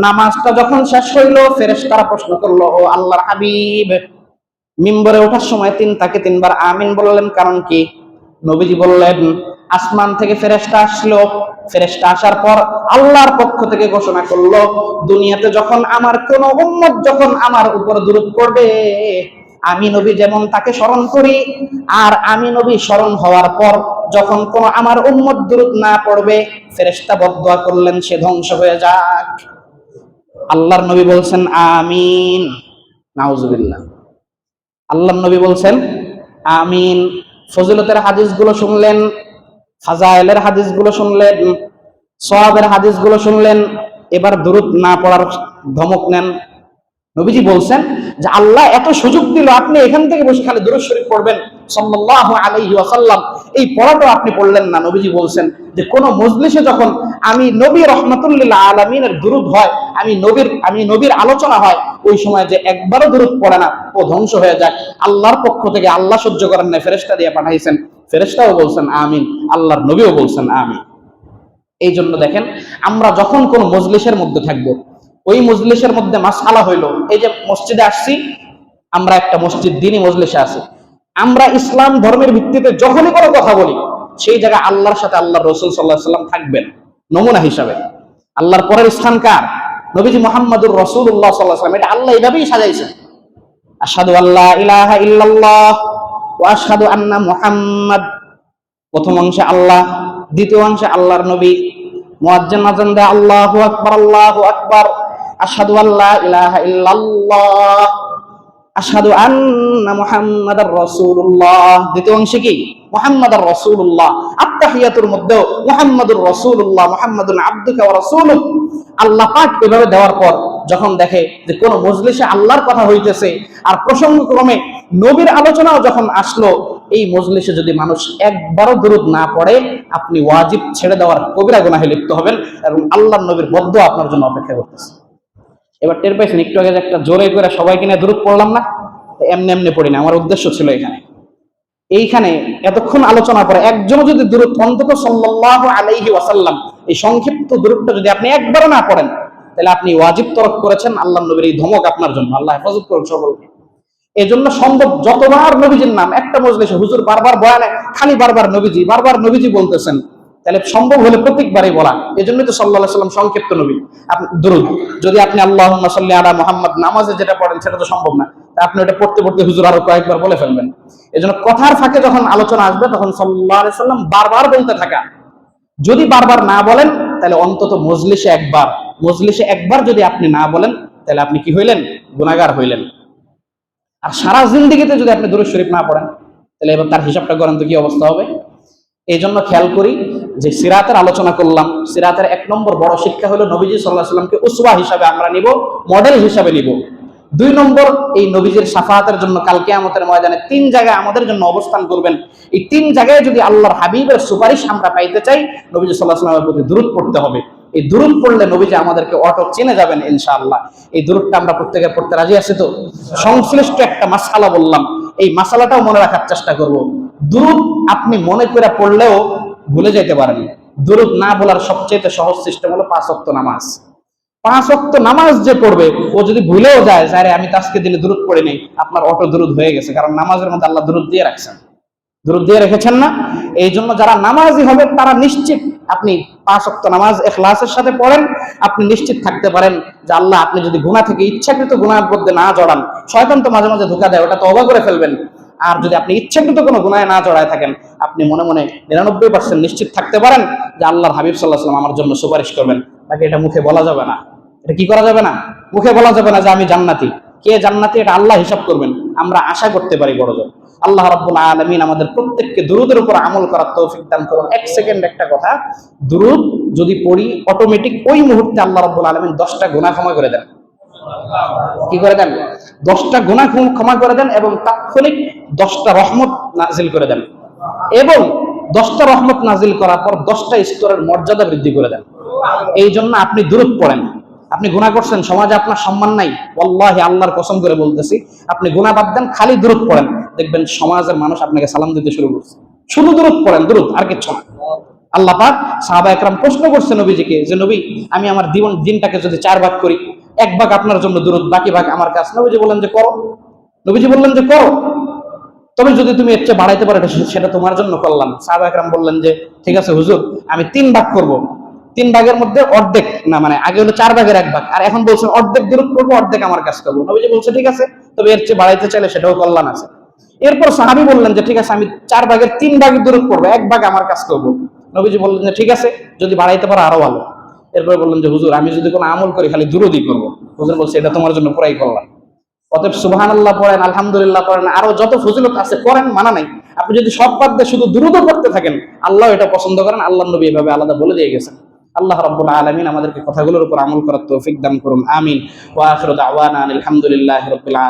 নামাজটা যখন শেষ হইল, ফেরেশতারা প্রশ্ন করলো, ও আল্লাহর হাবিব মিম্বরে ওঠার সময় তাকে 3 বার আমিন বললেন, কারণ কি? নবীজি বললেন, আসমান থেকে ফেরেশতা আসলো, ফেরেশতা আসার পর আল্লাহর পক্ষ থেকে ঘোষণা করলো, দুনিয়াতে যখন আমার কোন উম্মত যখন আমার উপর দুরূদ পড়বে, আমি নবী যেমন তাকে স্মরণ করি, আর আমি নবী স্মরণ হওয়ার পর যখন কোন আমার উম্মত দুরূদ না পড়বে, ফেরেশতা বদদুয়া করলেন সে ধ্বংস হয়ে যাক। আল্লাহর নবী বলছেন আমিন, নাউজুবিল্লাহ। আল্লাহর নবী বলছেন আমিন। ফজিলতের হাদিসগুলো শুনলেন, ফাজাইলের হাদিসগুলো শুনলেন, সওয়াবের হাদিসগুলো শুনলেন, এবার দুরূদ না পড়ার ধমক নেন। নবীজি বলছেন যে আল্লাহ এত সুযোগ দিল, আপনি এখান থেকে বসে খালি দুরূদ শরীফ পড়বেন সাল্লাল্লাহু আলাইহি ওয়াসাল্লাম, এই পড়াটা আপনি পড়লেন না। নবীজি বলছেন যে কোন মজলিসে যখন আমি নবী রাহমাতুল লিল আলামিনের দুরূদ হয়, আমি নবীর আলোচনা হয়, ওই সময় যে একবারও দুরূদ পড়ে না, ও ধ্বংস হয়ে যাক। আল্লাহর পক্ষ থেকে আল্লাহ সহ্য করেন না, ফেরেশতা দিয়ে পাঠাইছেন, ফেরেশতাও বলছেন আমিন, আল্লাহর নবীও বলছেন আমিন। এই জন্য দেখেন, আমরা যখন কোন মজলিসের মধ্যে থাকবো, ওই মজলিসের মধ্যে মাসআলা হইলো, এই যে মসজিদে আসছি, আমরা একটা মসজিদ দ্বীনি মজলিসে আছি, আমরা ইসলাম ধর্মের ভিত্তিতে যখনই কোনো কথা বলি, সেই জায়গায় আল্লাহর সাথে আল্লাহর রাসূল সাল্লাল্লাহু আলাইহি ওয়াসাল্লাম থাকবেন নমুনা হিসাবে। আল্লাহর পরের স্থান কার? নবীজি মুহাম্মদুর রাসূলুল্লাহ সাল্লাল্লাহু আলাইহি ওয়াসাল্লাম। এটা আল্লাহ এইভাবেই সাজাইছেন। আশহাদু আল্লা ইলাহা ইল্লাল্লাহ ওয়া আশহাদু আন্না মুহাম্মাদ, প্রথম অংশে আল্লাহ, দ্বিতীয় অংশে আল্লাহর নবী। মুয়াজ্জিন আযান দেয় আল্লাহু আকবার, আল্লাহু আকবার, আশহাদু আল্লা ইলাহা ইল্লাল্লাহ, আশহাদু আন্না মুহাম্মাদার রাসূলুল্লাহ। দ্বিতীয় অংশে কি? মুহাম্মাদার রাসূলুল্লাহ। আত্তাহিয়াতুর মধ্যেও মুহাম্মাদুর রাসূলুল্লাহ, মুহাম্মাদুন আবদুকা ওয়া রাসূলুক। আল্লাহ পাক এভাবে দেওয়ার পর যখন দেখে যে কোন মজলিসে আল্লাহর কথা হইতেছে আর প্রসঙ্গক্রমে নবীর আলোচনাও যখন আসলো, এই মজলিসে যদি মানুষ একবারও দুরূদ না পড়ে, আপনি ওয়াজিব ছেড়ে দেওয়ার কবিরা গুনাহে লিপ্ত হবেন এবং আল্লাহর নবীর বদদুয়া আপনার জন্য অপেক্ষা করতেছে। এবার টের পাইছেন, একটু আগে একটা জোরে করে সবাইকে নিয়ে দুরূদ পড়লাম না, এমনি পড়ি না, আমার উদ্দেশ্য ছিল এইখানে এতক্ষণ আলোচনা করে একজনও যদি দুরূদ অন্তত সাল্লাল্লাহু আলাইহি ওয়াসাল্লাম এই সংক্ষিপ্ত দুরূদটা যদি আপনি একবারও না পড়েন, তাহলে আপনি ওয়াজিব তরক করেছেন। আল্লাহর নবীর এই ধমক আপনার জন্য, আল্লাহ হেফাজত করুন সকলকে। এজন্য সম্ভব যতবার নবীজির নাম একটা মজলিসে হুজুর বারবার বয়ানে খালি বারবার নবীজি বলতেছেন, তাহলে সম্ভব হলে প্রত্যেকবারই বলা। এজন্যই তো সাল্লাল্লাহু আলাইহি ওয়াসাল্লাম সংক্ষিপ্ত নবী। আপনি দুরূদ যদি আপনি আল্লাহুম্মা সাল্লি আলা মুহাম্মদ নামাজে যেটা পড়েন সেটা তো সম্ভব না, তা আপনি ওটা পড়তে হুজুর আরো কয়েকবার বলে ফেলবেন। এজন্য কথার ফাঁকে যখন আলোচনা আসবে তখন সাল্লাল্লাহু আলাইহি ওয়াসাল্লাম বারবার বলতে থাকা। যদি বারবার না বলেন, তাহলে অন্তত মজলিসে একবার যদি আপনি না বলেন, তাহলে আপনি কি হইলেন? গুনাহগার হইলেন। আর সারা জিন্দেগিতে যদি আপনি দুরূদ শরীফ না পড়েন, তাহলে এবার তার হিসাবটা করেন তো কি অবস্থা হবে। এই জন্য খেয়াল করি যে সিরাতের আলোচনা করলাম, সিরাতের 1 নম্বর বড় শিক্ষা হলো নবীজি সাল্লাল্লাহু আলাইহি ওয়াসাল্লামকে উসওয়া হিসাবে আমরা নিব, মডেল হিসাবে নিব। 2 নম্বর, এই নবীজির শাফাআতের জন্য কাল কিয়ামতের ময়দানে 3 জায়গায় আমাদের জন্য অবস্থান করবেন। এই 3 জায়গায় যদি আল্লাহর হাবিবের সুপারিশ আমরা পাইতে চাই, নবীজি সাল্লাল্লাহু আলাইহি ওয়াসাল্লামের প্রতি দুরূদ পড়তে হবে। এই দুরূদ পড়লে নবীজি আমাদেরকে অটো চিনে যাবেন ইনশাআল্লাহ। এই দুরূদটা আমরা প্রত্যেকে পড়তে রাজি আছি তো? সংশ্লিষ্ট একটা মাসআলা বললাম, এই মাসআলাটাও মনে রাখার চেষ্টা করব। দুরূদ আপনি মনে করে পড়লেও ভুলে যেতে পারেন। দুরূদ না বলার সবচেয়ে সহজ সিস্টেম হলো 5 ওয়াক্ত নামাজ। 5 ওয়াক্ত নামাজ যে পড়বে, ও যদি ভুলেও যায় যে আমি তো আজকে দিনে দুরূদ পড়ি নাই, আপনার অটো দুরূদ হয়ে গেছে, কারণ নামাজের মধ্যে আল্লাহ দুরূদ দিয়ে রাখছেন। দুরূদ দিয়ে রেখেছেন না? এই জন্য যারা নামাজি হবে তারা নিশ্চিত, আপনি 5 ওয়াক্ত নামাজ ইখলাসের সাথে পড়েন, আপনি নিশ্চিত থাকতে পারেন যে আল্লাহ আপনি যদি গুনাহ থেকে ইচ্ছাকৃত গুনাহের মধ্যে না জড়ান, শয়তান তো মাঝে মাঝে ধোঁকা দেয়, ওটা তওবা করে ফেলবেন। আর যদি আপনি ইচ্ছাকৃত কোনো গুনাহে না জড়ায় থাকেন, আপনি মনে মনে 99% নিশ্চিত থাকতে পারেন যে আল্লাহর হাবিব সাল্লাল্লাহু আলাইহি ওয়াসাল্লাম আমার জন্য সুপারিশ করবেন। বাকি এটা মুখে বলা যাবে না। এটা কি করা যাবে না? মুখে বলা যাবে না যে আমি জান্নাতি। কে জান্নাতি এটা আল্লাহ হিসাব করবেন। আমরা আশা করতে পারি বড়জোর। আল্লাহ রাব্বুল আলামিন আমাদের প্রত্যেককে দুরূদের উপর আমল করার তৌফিক দান করুন। 1 সেকেন্ড একটা কথা, দুরূদ যদি পড়ি অটোমেটিক ওই মুহূর্তে আল্লাহ রাব্বুল আলামিন 10টা গুনাহ ক্ষমা করে দেন। কি করে দেন? 10টা গুনাহ ক্ষমা করে দেন এবং তাৎক্ষণিক 10টা রহমত নাজিল করে দেন, এবং 10টা রহমত নাজিল করার পর 10টা স্তরের মর্যাদা বৃদ্ধি করে দেন। এই জন্য আপনি দুরূদ পড়েন। আপনি গুনাহ করছেন, সমাজে আপনার সম্মান নাই, ওয়াল্লাহি আল্লাহর কসম করে বলতেছি, আপনি গুনাহ বাদ দেন, খালি দুরূদ পড়েন, দেখবেন সমাজের মানুষ আপনাকে সালাম দিতে শুরু করছে। শুধু দুরূদ পড়েন, দুরূদ, আর কিছু না। আল্লাহ পাক, সাহাবা একরাম প্রশ্ন করছে নবীজিকে যে নবী, আমি আমার দিনটাকে যদি 4 ভাগ করি, 1 ভাগ আপনার জন্য দুরূদ, বাকি ভাগ আমার কাছে। নবীজি বললেন যে করো। নবীজি বললেন যে করো, তবে যদি তুমি এর চেয়ে বাড়াইতে পারো সেটা তোমার জন্য কল্যাণ। সাহাবা একরাম বললেন যে ঠিক আছে হুজুর, আমি 3 ভাগ করব। 3 ভাগের মধ্যে অর্ধেক না, মানে আগে হলো 4 ভাগের 1 ভাগ, আর এখন বলছেন অর্ধেক দুরূদ করবো, অর্ধেক আমার কাছে করবো। নবীজি বলছে ঠিক আছে, তবে এর চেয়ে বাড়াইতে চাইলে সেটাও কল্যাণ আছে। এরপর সাহাবী বললেন যে ঠিক আছে, আমি 4 ভাগের 3 ভাগ দুরূদ করবো, 1 ভাগ আমার কাছে করবো। নবীজি বললেন যে ঠিক আছে, যদি বাড়াইতে পারো আরো ভালো। এরপর বললেন যে হুজুর, আমি যদি কোনো আমল করি খালি দুরূদই করবো। হুজুর বলছে এটা তোমার জন্য পুরাই কল্যাণ। অতএব সুবহানাল্লাহ পড়েন, আলহামদুলিল্লাহ পড়েন, আরো যত ফজিলত আছে করেন, মানা নাই। আপনি যদি সব বাদ দিয়ে শুধু দুরূদও করতে থাকেন, আল্লাহ এটা পছন্দ করেন। আল্লাহর নবী এভাবে আলাদা বলে দিয়ে গেছেন। আল্লাহ রাব্বুল আলামিন আমাদেরকে কথাগুলোর উপর আমল করার তৌফিক দান করুন। আমিন। ওয়া আখিরু দাওয়ানা আলহামদুলিল্লাহি রাব্বিল আলামিন।